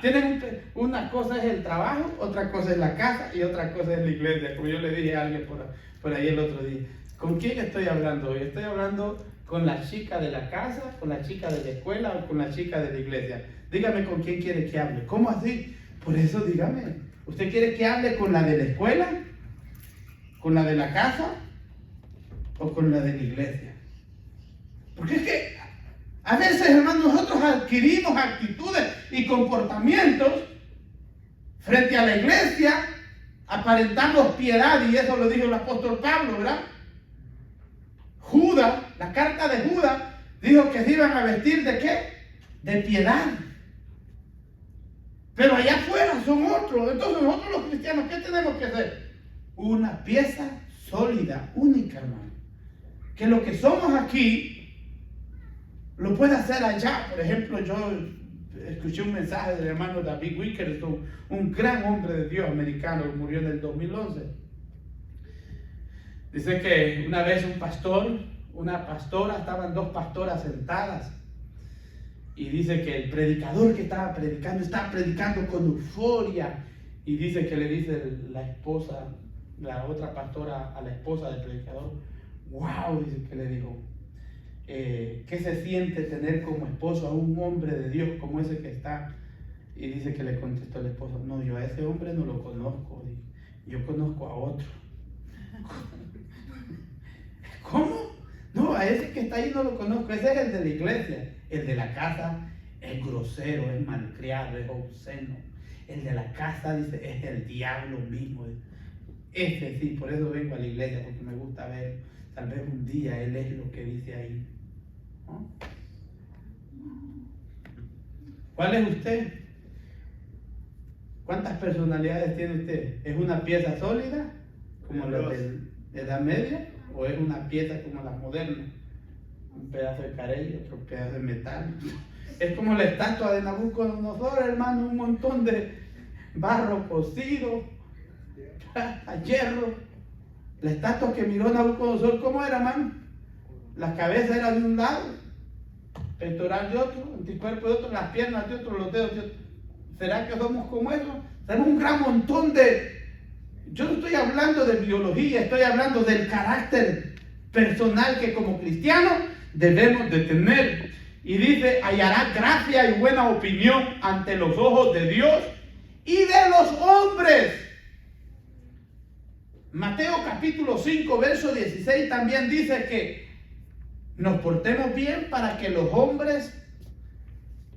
Tienen una cosa es el trabajo, otra cosa es la casa y otra cosa es la iglesia. Como yo le dije a alguien por ahí el otro día. ¿Con quién estoy hablando hoy? Estoy hablando con la chica de la casa, con la chica de la escuela o con la chica de la iglesia. Dígame con quién quiere que hable. ¿Cómo así? Por eso dígame. ¿Usted quiere que hable con la de la escuela? ¿Con la de la casa? ¿O con la de la iglesia? Porque es que a veces, hermanos, nosotros adquirimos actitudes y comportamientos frente a la iglesia, aparentamos piedad, y eso lo dijo el apóstol Pablo, ¿verdad? Judas, la carta de Judas, dijo que se iban a vestir ¿de qué? De piedad. Pero allá afuera son otros. Entonces nosotros los cristianos, ¿qué tenemos que hacer? Una pieza sólida, única, hermano. Que lo que somos aquí lo puede hacer allá. Por ejemplo, yo escuché un mensaje del hermano David Wickerson, un gran hombre de Dios americano, murió en el 2011. Dice que una vez un pastor, una pastora, estaban dos pastoras sentadas, y dice que el predicador que estaba predicando con euforia, y dice que le dice la esposa, la otra pastora a la esposa del predicador, wow, dice que le dijo, ¿qué se siente tener como esposo a un hombre de Dios como ese que está? Y dice que le contestó el esposo, no, yo a ese hombre no lo conozco, yo conozco a otro. ¿Cómo? No, a ese que está ahí no lo conozco, ese es el de la iglesia. El de la casa es grosero, es malcriado, es obsceno. El de la casa, dice, es el diablo mismo. Ese sí, por eso vengo a la iglesia, porque me gusta ver, tal vez un día él es lo que dice ahí. ¿No? ¿Cuál es usted? ¿Cuántas personalidades tiene usted? ¿Es una pieza sólida, como la de la Edad Media, o es una pieza como la moderna? Un pedazo de carey, otro pedazo de metal. Es como la estatua de Nabucodonosor, hermano, un montón de barro cocido, a hierro. La estatua que miró Nabucodonosor, ¿cómo era, hermano? La cabeza era de un lado, pectoral de otro, anticuerpo de otro, las piernas de otro, los dedos de otro. ¿Será que somos como eso? Tenemos un gran montón de... Yo no estoy hablando de biología, estoy hablando del carácter personal que como cristianos debemos de tener. Y dice, hallará gracia y buena opinión ante los ojos de Dios y de los hombres. Mateo capítulo 5, verso 16 también dice que nos portemos bien para que los hombres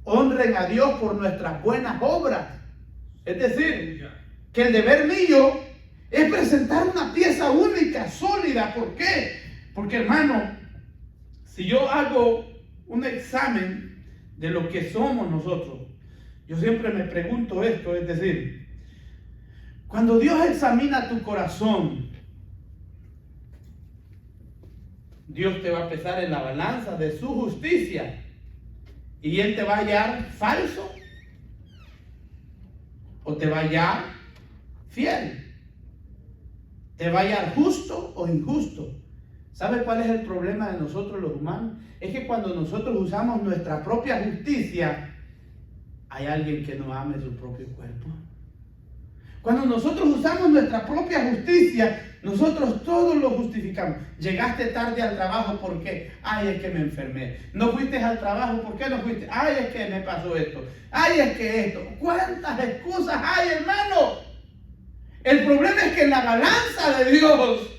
honren a Dios por nuestras buenas obras. Es decir, que el deber mío es presentar una pieza única, sólida. ¿Por qué? Porque, hermano, si yo hago un examen de lo que somos nosotros, yo siempre me pregunto esto, es decir, cuando Dios examina tu corazón, Dios te va a pesar en la balanza de su justicia y Él te va a hallar falso o te va a hallar fiel, te va a hallar justo o injusto. ¿Sabe cuál es el problema de nosotros los humanos? Es que cuando nosotros usamos nuestra propia justicia, hay alguien que no ame su propio cuerpo. Cuando nosotros usamos nuestra propia justicia, nosotros todos lo justificamos. Llegaste tarde al trabajo, ¿por qué? Ay, es que me enfermé. No fuiste al trabajo, ¿por qué no fuiste? Ay, es que me pasó esto. Ay, es que esto. ¿Cuántas excusas hay, hermano? El problema es que en la balanza de Dios,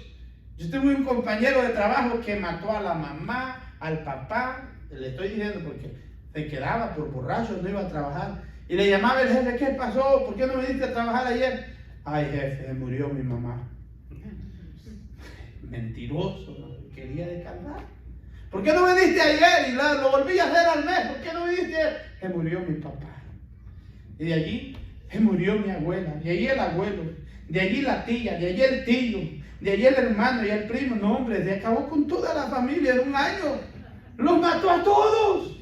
yo tuve un compañero de trabajo que mató a la mamá, al papá, le estoy diciendo porque se quedaba por borracho, no iba a trabajar. Y le llamaba el jefe, ¿qué pasó? ¿Por qué no viniste a trabajar ayer? Ay, jefe, se murió mi mamá. Mentiroso, ¿no? Quería descansar. ¿Por qué no viniste ayer? Y lo volví a hacer al mes. ¿Por qué no viniste ayer? Se murió mi papá. Y de allí se murió mi abuela. De allí el abuelo. De allí la tía. De allí el tío. De allí el hermano y el primo. No, hombre, se acabó con toda la familia en un año. Los mató a todos.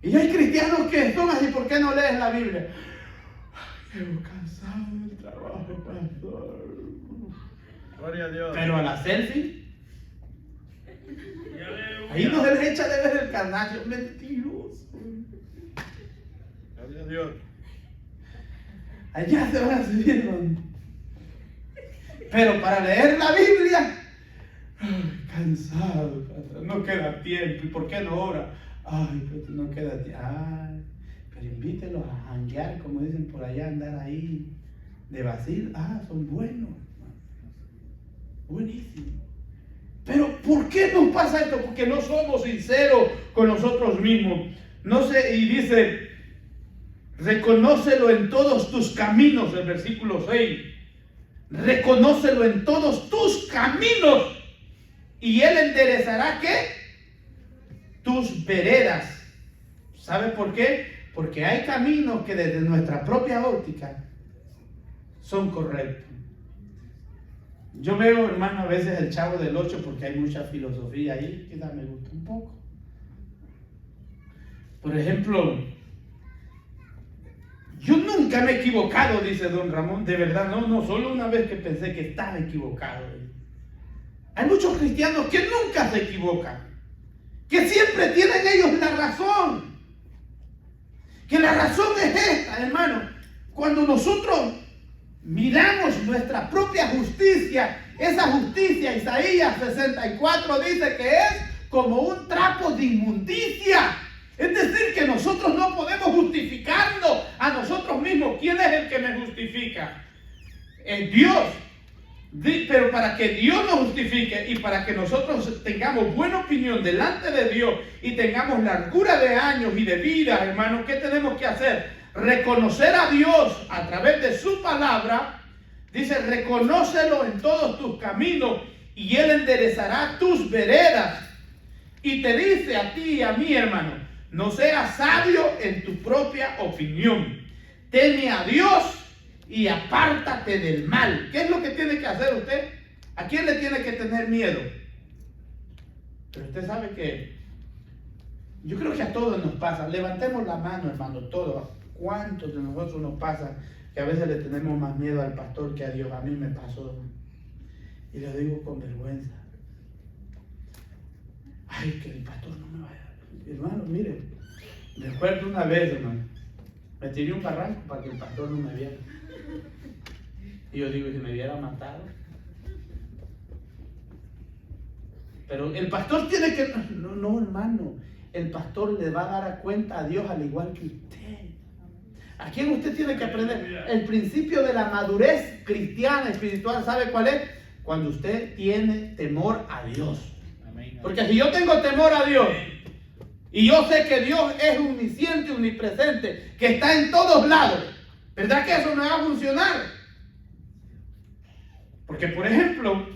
Y hay cristianos que son así. ¿Por qué no lees la Biblia? Llevo cansado del trabajo, pastor. Gloria a Dios. Pero a la selfie, Y aleluya. ahí no se les echa de ver el canacho. Mentiroso. Gloria a Dios. Allá se van a subir, hermano. Pero para leer la Biblia, ay, cansado, pastor, no queda tiempo. ¿Y por qué no ora? Ay, pues no queda tiempo. Ay, pero invítelos a janguear, como dicen por allá, andar ahí de vacil. Ah, son buenos. Buenísimo. Pero ¿por qué nos pasa esto? Porque no somos sinceros con nosotros mismos. No sé, y dice, reconócelo en todos tus caminos, el versículo 6. Reconócelo en todos tus caminos y Él enderezará ¿qué? Tus veredas. ¿Sabes por qué? Porque hay caminos que desde nuestra propia óptica son correctos. Yo veo, hermano, a veces el Chavo del 8 porque hay mucha filosofía ahí, que me gusta un poco. Por ejemplo, yo nunca me he equivocado, dice don Ramón, de verdad, no, solo una vez que pensé que estaba equivocado. Hay muchos cristianos que nunca se equivocan, que siempre tienen ellos la razón, que la razón es esta, hermano, cuando nosotros miramos nuestra propia justicia, esa justicia, Isaías 64 dice que es como un trapo de inmundicia. Es decir, que nosotros no podemos justificarnos a nosotros mismos. ¿Quién es el que me justifica? Es Dios. Pero para que Dios nos justifique y para que nosotros tengamos buena opinión delante de Dios y tengamos largura de años y de vida, hermanos, ¿qué tenemos que hacer? Reconocer a Dios a través de su palabra. Dice, reconócelo en todos tus caminos y Él enderezará tus veredas. Y te dice a ti y a mí, hermano, no seas sabio en tu propia opinión. Teme a Dios y apártate del mal. ¿Qué es lo que tiene que hacer usted? ¿A quién le tiene que tener miedo? Pero usted sabe que yo creo que a todos nos pasa. Levantemos la mano, hermano, todos. ¿Cuántos de nosotros nos pasa que a veces le tenemos más miedo al pastor que a Dios? A mí me pasó. Y lo digo con vergüenza. Ay, que el pastor no me vaya. Hermano, mire, recuerdo una vez, hermano, me tiré un barranco para que el pastor no me viera. Y yo digo, si me hubiera matado. Pero el pastor tiene que... No, hermano, el pastor le va a dar cuenta a Dios al igual que usted. ¿A quién usted tiene que aprender? El principio de la madurez cristiana, espiritual, ¿sabe cuál es? Cuando usted tiene temor a Dios. Porque si yo tengo temor a Dios y yo sé que Dios es omnisciente, omnipresente, que está en todos lados, ¿verdad que eso me va a funcionar? Porque, por ejemplo,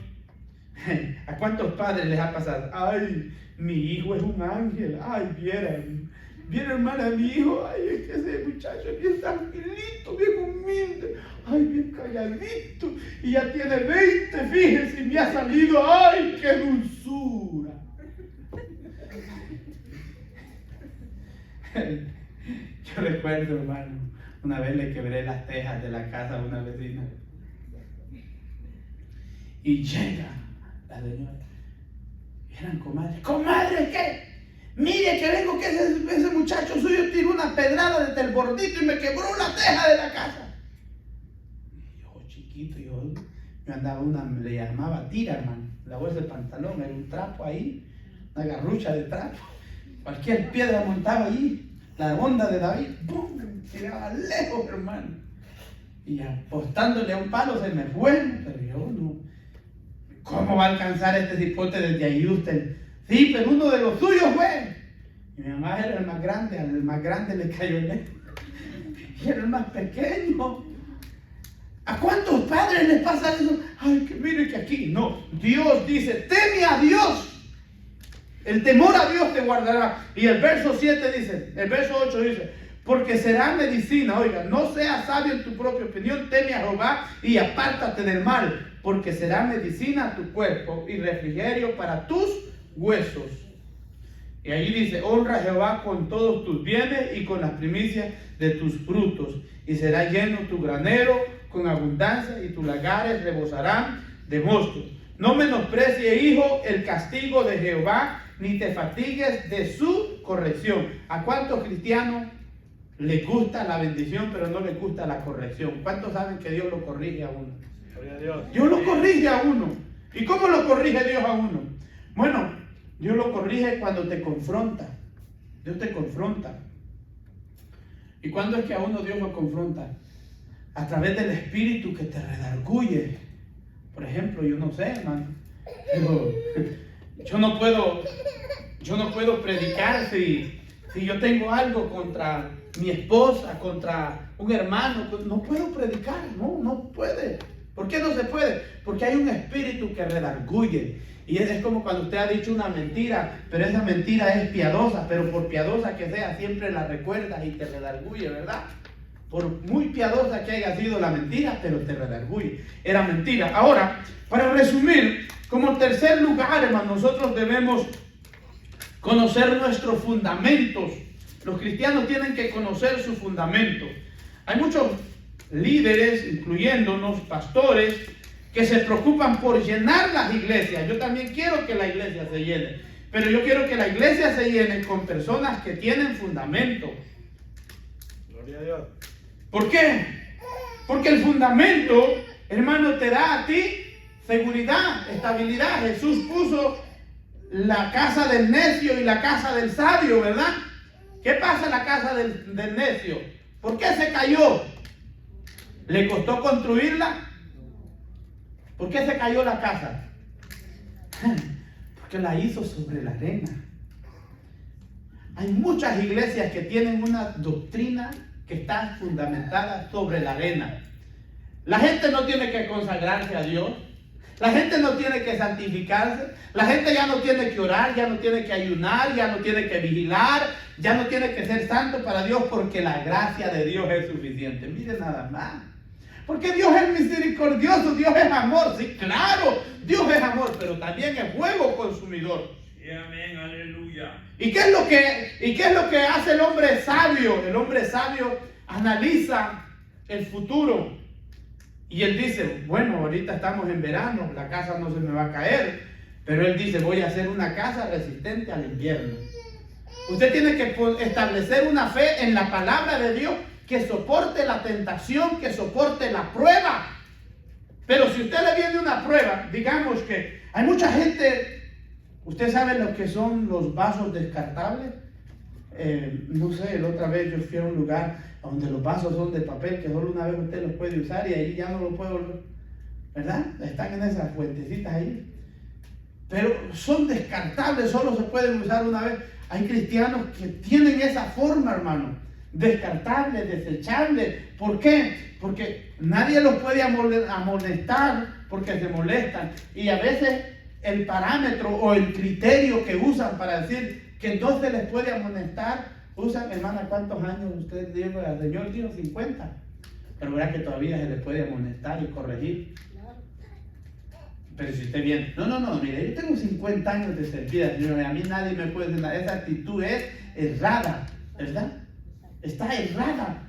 ¿a cuántos padres les ha pasado? Ay, mi hijo es un ángel. Ay, vieran, hermana, mi hijo, ay, es que ese muchacho es bien tranquilito, bien humilde, ay, bien calladito, y ya tiene 20, fíjense, y me ha salido, ay, qué dulzura. Yo recuerdo, hermano, una vez le quebré las tejas de la casa a una vecina. Y llega la señora. Eran comadres. ¿Comadre qué? Mire que vengo que ese muchacho suyo tiró una pedrada desde el bordito y me quebró la teja de la casa. Y yo, chiquito, yo andaba le llamaba tira, hermano. La bolsa del pantalón, era un trapo ahí, una garrucha de trapo. Cualquier piedra montaba ahí, la onda de David, ¡pum! Tiraba lejos, hermano. y apostándole a un palo se me fue, pero yo no. ¿Cómo va a alcanzar este cipote desde ahí usted? Sí, pero uno de los suyos fue. Y mi mamá era el más grande, al más grande le cayó el dedo. Y era el más pequeño. ¿A cuántos padres les pasa eso? Ay, que mire que aquí. No, Dios dice, teme a Dios. El temor a Dios te guardará. Y el verso 7 dice, el verso 8 dice, porque será medicina. Oiga, no seas sabio en tu propia opinión, teme a Jehová y apártate del mal, porque será medicina a tu cuerpo y refrigerio para tus huesos. Y ahí dice, honra a Jehová con todos tus bienes y con las primicias de tus frutos, y será lleno tu granero con abundancia, y tus lagares rebosarán de mosto. No menosprecie, hijo, el castigo de Jehová, ni te fatigues de su corrección. ¿A cuántos cristianos les gusta la bendición, pero no les gusta la corrección? ¿Cuántos saben que Dios lo corrige a uno? Gloria a Dios. Dios lo corrige a uno. ¿Y cómo lo corrige Dios a uno? Bueno, Dios lo corrige cuando te confronta. Dios te confronta. ¿Y cuándo es que a uno Dios lo confronta? A través del Espíritu que te redarguye. Por ejemplo, yo no sé, hermano. Yo no puedo predicar si yo tengo algo contra mi esposa, contra un hermano. No puedo predicar, no puede. ¿Por qué no se puede? Porque hay un espíritu que redarguye. Y es como cuando usted ha dicho una mentira, pero esa mentira es piadosa, pero por piadosa que sea, siempre la recuerdas y te redarguye, ¿verdad? Por muy piadosa que haya sido la mentira, pero te redarguye. Era mentira. Ahora, para resumir, como tercer lugar, hermano, nosotros debemos conocer nuestros fundamentos. Los cristianos tienen que conocer sus fundamentos. Hay muchos líderes, incluyéndonos, pastores, que se preocupan por llenar las iglesias. Yo también quiero que la iglesia se llene, pero yo quiero que la iglesia se llene con personas que tienen fundamento. Gloria a Dios. ¿Por qué? Porque el fundamento, hermano, te da a ti seguridad, estabilidad. Jesús puso la casa del necio y la casa del sabio, ¿verdad? ¿Qué pasa en la casa del necio? ¿Por qué se cayó? ¿Le costó construirla? ¿Por qué se cayó la casa? Porque la hizo sobre la arena. Hay muchas iglesias que tienen una doctrina que está fundamentada sobre la arena. La gente no tiene que consagrarse a Dios. La gente no tiene que santificarse. La gente ya no tiene que orar, ya no tiene que ayunar, ya no tiene que vigilar, ya no tiene que ser santo para Dios, porque la gracia de Dios es suficiente. Miren nada más. Porque Dios es misericordioso, Dios es amor. Sí, claro, Dios es amor, pero también es fuego consumidor. Sí, amén, aleluya. ¿Y qué es lo que hace el hombre sabio? El hombre sabio analiza el futuro. Y él dice, bueno, ahorita estamos en verano, la casa no se me va a caer. Pero él dice, voy a hacer una casa resistente al invierno. Usted tiene que establecer una fe en la palabra de Dios que soporte la tentación, que soporte la prueba. Pero si usted le viene una prueba, digamos que hay mucha gente, ¿usted sabe lo que son los vasos descartables? No sé, la otra vez yo fui a un lugar donde los vasos son de papel, que solo una vez usted los puede usar y ahí ya no lo puede volver, ¿verdad? Están en esas fuentecitas ahí. Pero son descartables, solo se pueden usar una vez. Hay cristianos que tienen esa forma, hermano. Descartable, desechable. ¿Por qué? Porque nadie los puede amonestar porque se molestan. Y a veces el parámetro o el criterio que usan para decir que no se les puede amonestar, usan, hermana, ¿cuántos años usted dijo al Señor? Dijo 50. Pero verá que todavía se les puede amonestar y corregir. Pero si usted viene, no, mire, yo tengo 50 años de servida, Señor, y a mí nadie me puede decir nada. Esa actitud es errada, ¿verdad? Está errada.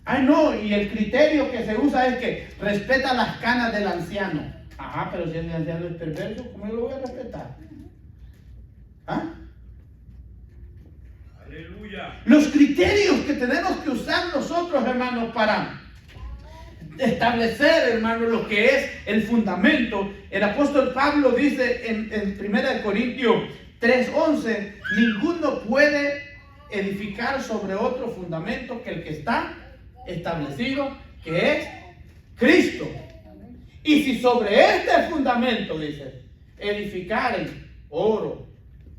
Ay, no, y el criterio que se usa es que respeta las canas del anciano. Ajá, pero si el anciano es perverso, ¿cómo yo lo voy a respetar? ¿Ah? Aleluya. Los criterios que tenemos que usar nosotros, hermanos, para establecer, hermano, lo que es el fundamento. El apóstol Pablo dice en 1 Corintios 3:11, ninguno puede edificar sobre otro fundamento que el que está establecido, que es Cristo. Y si sobre este fundamento, dice, edificaren oro,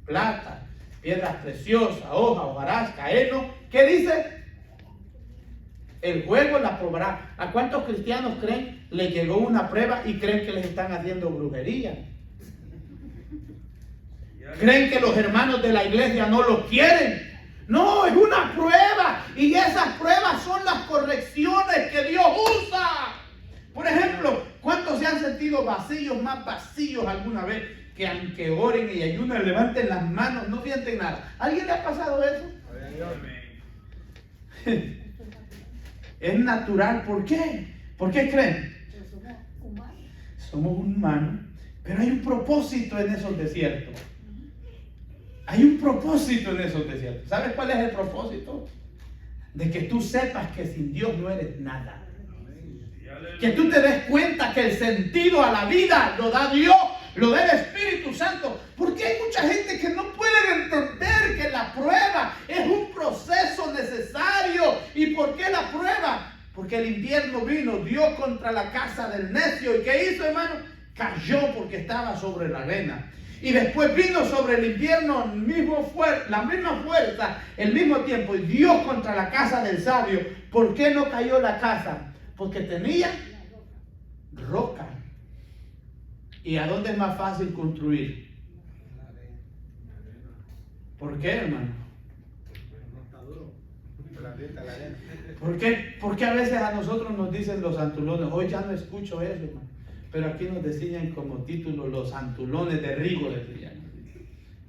plata, piedras preciosas, hoja, hojarasca, heno, ¿qué dice? El fuego la probará. ¿A cuántos cristianos creen le llegó una prueba y creen que les están haciendo brujería? ¿Creen que los hermanos de la iglesia no los quieren? No, es una prueba. Y esas pruebas son las correcciones que Dios usa. Por ejemplo, ¿cuántos se han sentido vacíos, más vacíos alguna vez? Que aunque oren y ayunen, levanten las manos, no sienten nada. ¿Alguien le ha pasado eso? Es natural. ¿Por qué? ¿Por qué creen? Somos humanos. Somos humanos, pero hay un propósito en esos desiertos. Hay un propósito en esos desiertos. ¿Sabes cuál es el propósito? De que tú sepas que sin Dios no eres nada. Que tú te des cuenta que el sentido a la vida lo da Dios, lo da el Espíritu Santo. Porque hay mucha gente que no puede entender que la prueba es un proceso necesario. ¿Y por qué la prueba? Porque el invierno vino, dio contra la casa del necio. ¿Y qué hizo, hermano? Cayó porque estaba sobre la arena. Y después vino sobre el invierno la misma fuerza, el mismo tiempo, y dio contra la casa del sabio. ¿Por qué no cayó la casa? Porque tenía roca. ¿Y a dónde es más fácil construir? ¿Por qué, hermano? ¿Por qué a veces a nosotros nos dicen los santulones? Hoy ya no escucho eso, hermano. Pero aquí nos decían como título los santulones de Rigo, decían.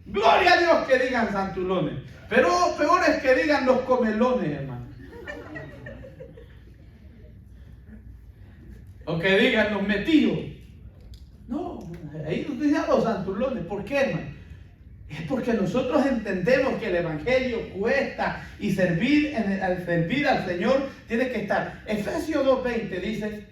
Gloria a Dios que digan santulones. Pero peor es que digan los comelones, hermano. O que digan los metidos. No, ahí nos dicen los santulones. ¿Por qué, hermano? Es porque nosotros entendemos que el evangelio cuesta y al servir al Señor tiene que estar. Efesios 2:20 dice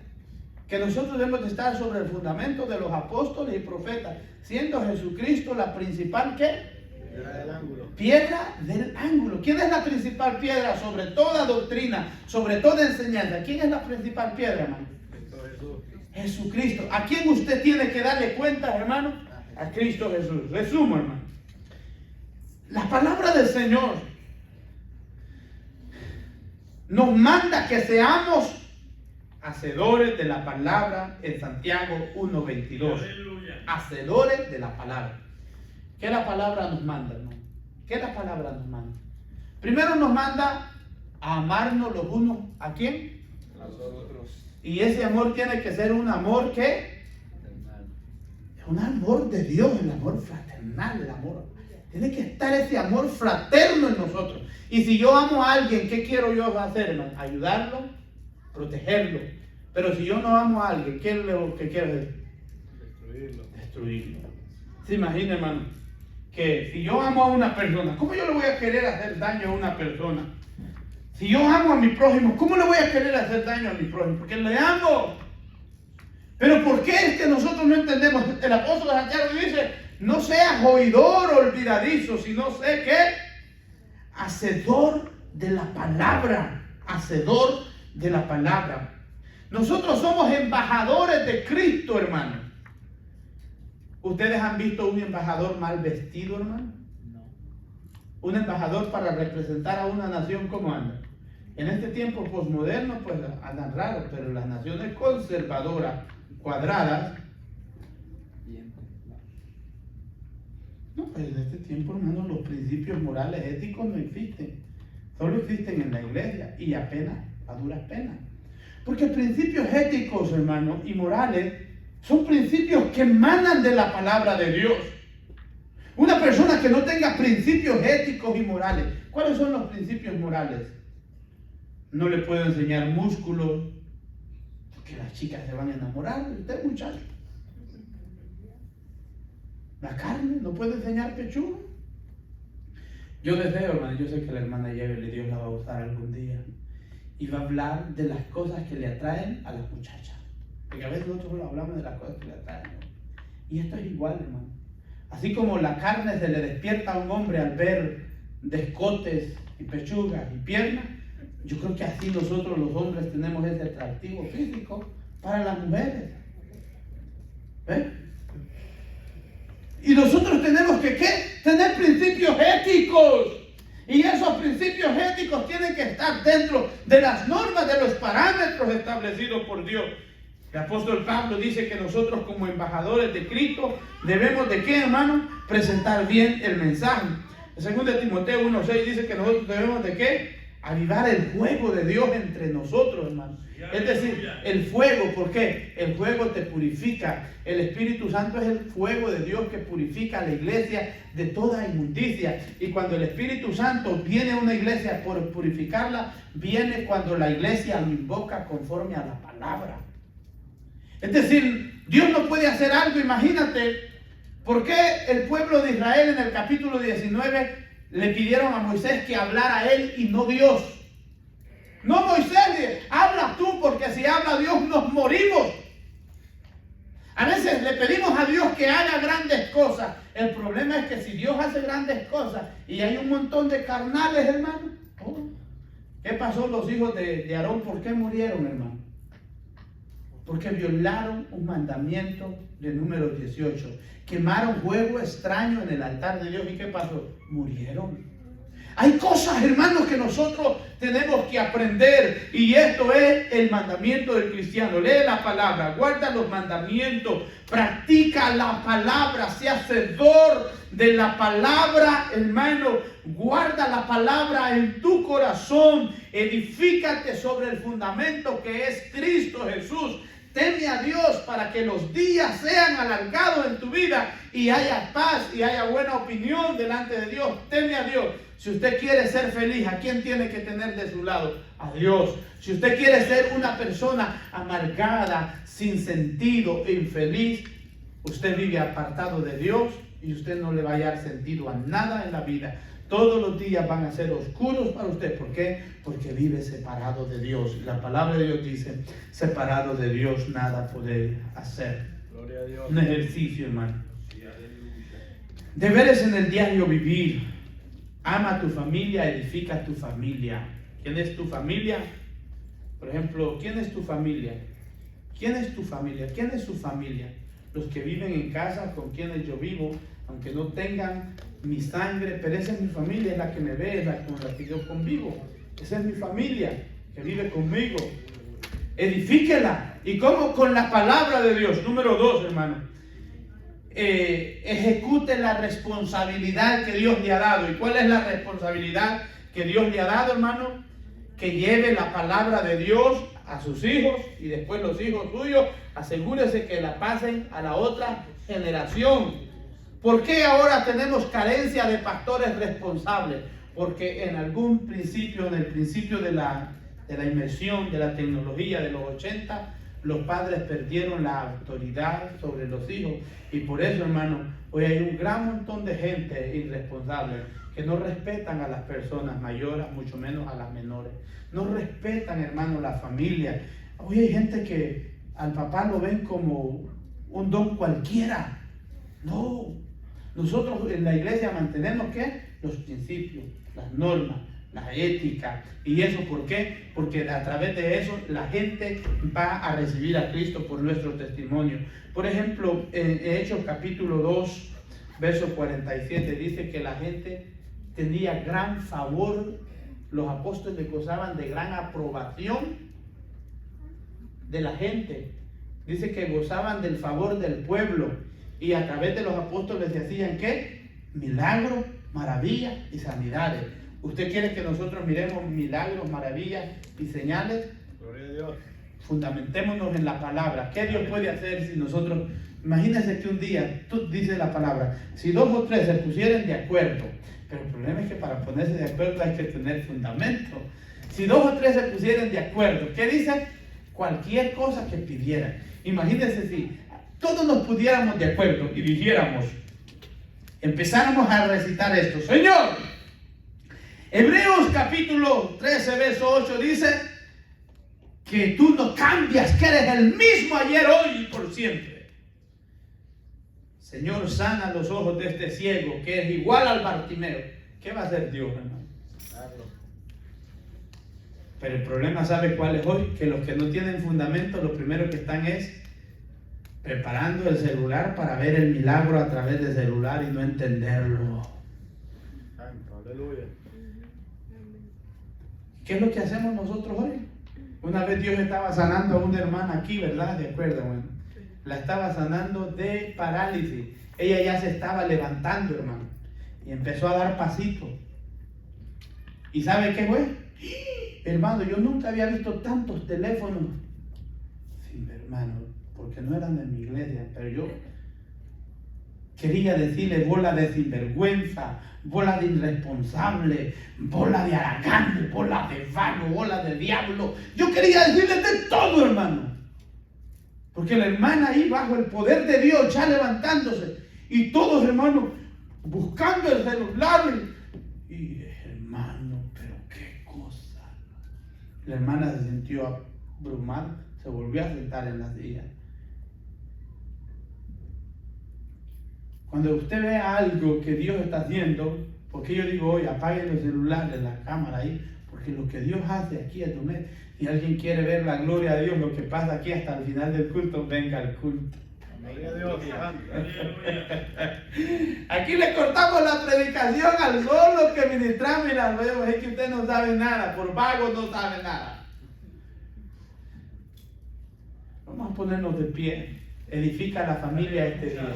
que nosotros debemos de estar sobre el fundamento de los apóstoles y profetas, siendo Jesucristo la principal, ¿qué? Piedra del ángulo. Piedra del ángulo. ¿Quién es la principal piedra sobre toda doctrina, sobre toda enseñanza? ¿Quién es la principal piedra, hermano? Jesucristo. ¿A quién usted tiene que darle cuenta, hermano? A Cristo Jesús. Resumo, hermano. La palabra del Señor nos manda que seamos hacedores de la palabra en Santiago 1:22. Hacedores de la palabra. ¿Qué la palabra nos manda, hermano? ¿Qué la palabra nos manda? Primero nos manda a amarnos los unos. ¿A quién? A los otros. Y ese amor tiene que ser un amor que un amor de Dios, el amor fraternal, el amor. Tiene que estar ese amor fraterno en nosotros. Y si yo amo a alguien, ¿qué quiero yo hacer, hermano? Ayudarlo, protegerlo. Pero si yo no amo a alguien, ¿qué es lo que quiero hacer? Destruirlo. ¿Se imagina, hermano? Que si yo amo a una persona, ¿cómo yo le voy a querer hacer daño a una persona? Si yo amo a mi prójimo, ¿cómo le voy a querer hacer daño a mi prójimo? Porque le amo. Pero ¿por qué es que nosotros no entendemos? El apóstol Santiago dice, no seas oidor olvidadizo, sino sé que hacedor de la palabra. Hacedor de la palabra. Nosotros somos embajadores de Cristo, hermano. ¿Ustedes han visto un embajador mal vestido, hermano? No. Un embajador para representar a una nación, ¿cómo anda? En este tiempo posmoderno, pues andan raros, pero las naciones conservadoras, cuadradas, no, pues en este tiempo, hermano, los principios morales, éticos no existen. Solo existen en la iglesia y apenas, a duras penas. Porque principios éticos, hermano, y morales son principios que emanan de la palabra de Dios. Una persona que no tenga principios éticos y morales, ¿cuáles son los principios morales? No le puedo enseñar músculos, porque las chicas se van a enamorar de usted, muchacho. La carne, no puede enseñar pechuga. Yo deseo, hermano, yo sé que la hermana Yevele, Dios la va a usar algún día. Y va a hablar de las cosas que le atraen a las muchachas. Porque a veces nosotros hablamos de las cosas que le atraen, ¿no? Y esto es igual, hermano. Así como la carne se le despierta a un hombre al ver descotes y pechugas y piernas, Yo creo que así nosotros los hombres tenemos ese atractivo físico para las mujeres. ¿Ve? Y nosotros tenemos que ¿qué? Tener principios éticos. Y esos principios éticos tienen que estar dentro de las normas, de los parámetros establecidos por Dios. El apóstol Pablo dice que nosotros como embajadores de Cristo debemos de ¿qué, hermano? Presentar bien el mensaje. En 2 Timoteo 1:6 dice que nosotros debemos de ¿qué? Avivar el fuego de Dios entre nosotros, hermano. Es decir, el fuego, ¿por qué? El fuego te purifica. El Espíritu Santo es el fuego de Dios que purifica a la iglesia de toda inmundicia. Y cuando el Espíritu Santo viene a una iglesia por purificarla, viene cuando la iglesia lo invoca conforme a la palabra. Es decir, Dios no puede hacer algo, imagínate, ¿por qué el pueblo de Israel en el capítulo 19 le pidieron a Moisés que hablara a él y no Dios? No, Moisés, habla tú, porque si habla Dios nos morimos. A veces le pedimos a Dios que haga grandes cosas. El problema es que si Dios hace grandes cosas y hay un montón de carnales, hermano, ¿qué pasó los hijos de Aarón? ¿Por qué murieron, hermano? Porque violaron un mandamiento de número 18. Quemaron fuego extraño en el altar de Dios. ¿Y qué pasó? Murieron. Hay cosas, hermanos, que nosotros tenemos que aprender. Y esto es el mandamiento del cristiano. Lee la palabra, guarda los mandamientos, practica la palabra, sea hacedor de la palabra, hermano. Guarda la palabra en tu corazón. Edifícate sobre el fundamento que es Cristo Jesús. Teme a Dios para que los días sean alargados en tu vida y haya paz y haya buena opinión delante de Dios. Teme a Dios. Si usted quiere ser feliz, ¿a quién tiene que tener de su lado? A Dios. Si usted quiere ser una persona amargada, sin sentido e infeliz, usted vive apartado de Dios y usted no le va a hallar sentido a nada en la vida. Todos los días van a ser oscuros para usted. ¿Por qué? Porque vive separado de Dios. La palabra de Dios dice, separado de Dios nada poder hacer. Gloria a Dios. Un ejercicio, hermano. Deberes en el diario vivir. Ama a tu familia, edifica tu familia. ¿Quién es tu familia? Por ejemplo, ¿quién es tu familia? ¿Quién es tu familia? ¿Quién es su familia? Los que viven en casa con quienes yo vivo, aunque no tengan mi sangre, pero esa es mi familia, es la que me ve, es la con la que yo convivo. Esa es mi familia que vive conmigo. Edifíquela. ¿Y cómo? Con la palabra de Dios. Número 2, hermano. Ejecute la responsabilidad que Dios le ha dado. ¿Y cuál es la responsabilidad que Dios le ha dado, hermano? Que lleve la palabra de Dios a sus hijos y después los hijos suyos. Asegúrese que la pasen a la otra generación. ¿Por qué ahora tenemos carencia de pastores responsables? Porque en algún principio, en el principio de la inmersión de la tecnología de los 80, los padres perdieron la autoridad sobre los hijos. Y por eso, hermano, hoy hay un gran montón de gente irresponsable que no respetan a las personas mayores, mucho menos a las menores. No respetan, hermano, la familia. Hoy hay gente que al papá lo ven como un don cualquiera. No. Nosotros en la iglesia mantenemos ¿qué? Los principios, las normas, la ética. ¿Y eso por qué? Porque a través de eso la gente va a recibir a Cristo por nuestro testimonio. Por ejemplo, en Hechos capítulo 2, verso 47, dice que la gente tenía gran favor, los apóstoles gozaban de gran aprobación de la gente. Dice que gozaban del favor del pueblo. Y a través de los apóstoles se hacían ¿qué? Milagros, maravillas y sanidades. ¿Usted quiere que nosotros miremos milagros, maravillas y señales? Gloria a Dios. Fundamentémonos en la palabra. ¿Qué Dios puede hacer si nosotros... Imagínense que un día, tú dices la palabra, si 2 o 3 se pusieran de acuerdo, pero el problema es que para ponerse de acuerdo hay que tener fundamento. Si 2 o 3 se pusieran de acuerdo, ¿qué dice? Cualquier cosa que pidieran. Imagínense si todos nos pudiéramos de acuerdo y dijéramos, empezáramos a recitar esto. Señor, Hebreos capítulo 13, verso 8 dice que tú no cambias, que eres el mismo ayer, hoy y por siempre. Señor, sana los ojos de este ciego que es igual al Bartimeo. ¿Qué va a hacer Dios, hermano? Pero el problema, ¿sabe cuál es hoy? Que los que no tienen fundamento, lo primero que están es preparando el celular para ver el milagro a través del celular y no entenderlo. Santo, aleluya. ¿Qué es lo que hacemos nosotros hoy? Una vez Dios estaba sanando a una hermana aquí, ¿verdad? ¿De acuerdo? Bueno, la estaba sanando de parálisis. Ella ya se estaba levantando, hermano, y empezó a dar pasitos. ¿Y sabe qué fue? Hermano, yo nunca había visto tantos teléfonos. Sí, hermano, porque no eran de mi iglesia, pero yo quería decirle: bola de sinvergüenza, bola de irresponsable, bola de aragán, bola de vago, bola de diablo. Yo quería decirle de todo, hermano. Porque la hermana ahí bajo el poder de Dios ya levantándose y todos, hermanos, buscando el celular. Y hermano, pero qué cosa. La hermana se sintió abrumada, se volvió a sentar en la silla. Cuando usted vea algo que Dios está haciendo, porque yo digo hoy, apaguen los celulares, la cámara ahí, porque lo que Dios hace aquí es donde, si alguien quiere ver la gloria de Dios, lo que pasa aquí hasta el final del culto, venga al culto. Gloria a Dios, santo. Aleluya. Aquí le cortamos la predicación al solo que ministramos y la vemos. Es que usted no sabe nada, por vago no sabe nada. Vamos a ponernos de pie. Edifica la familia este día.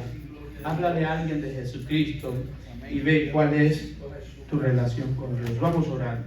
Háblale a alguien de Jesucristo y ve cuál es tu relación con Dios. Vamos a orar.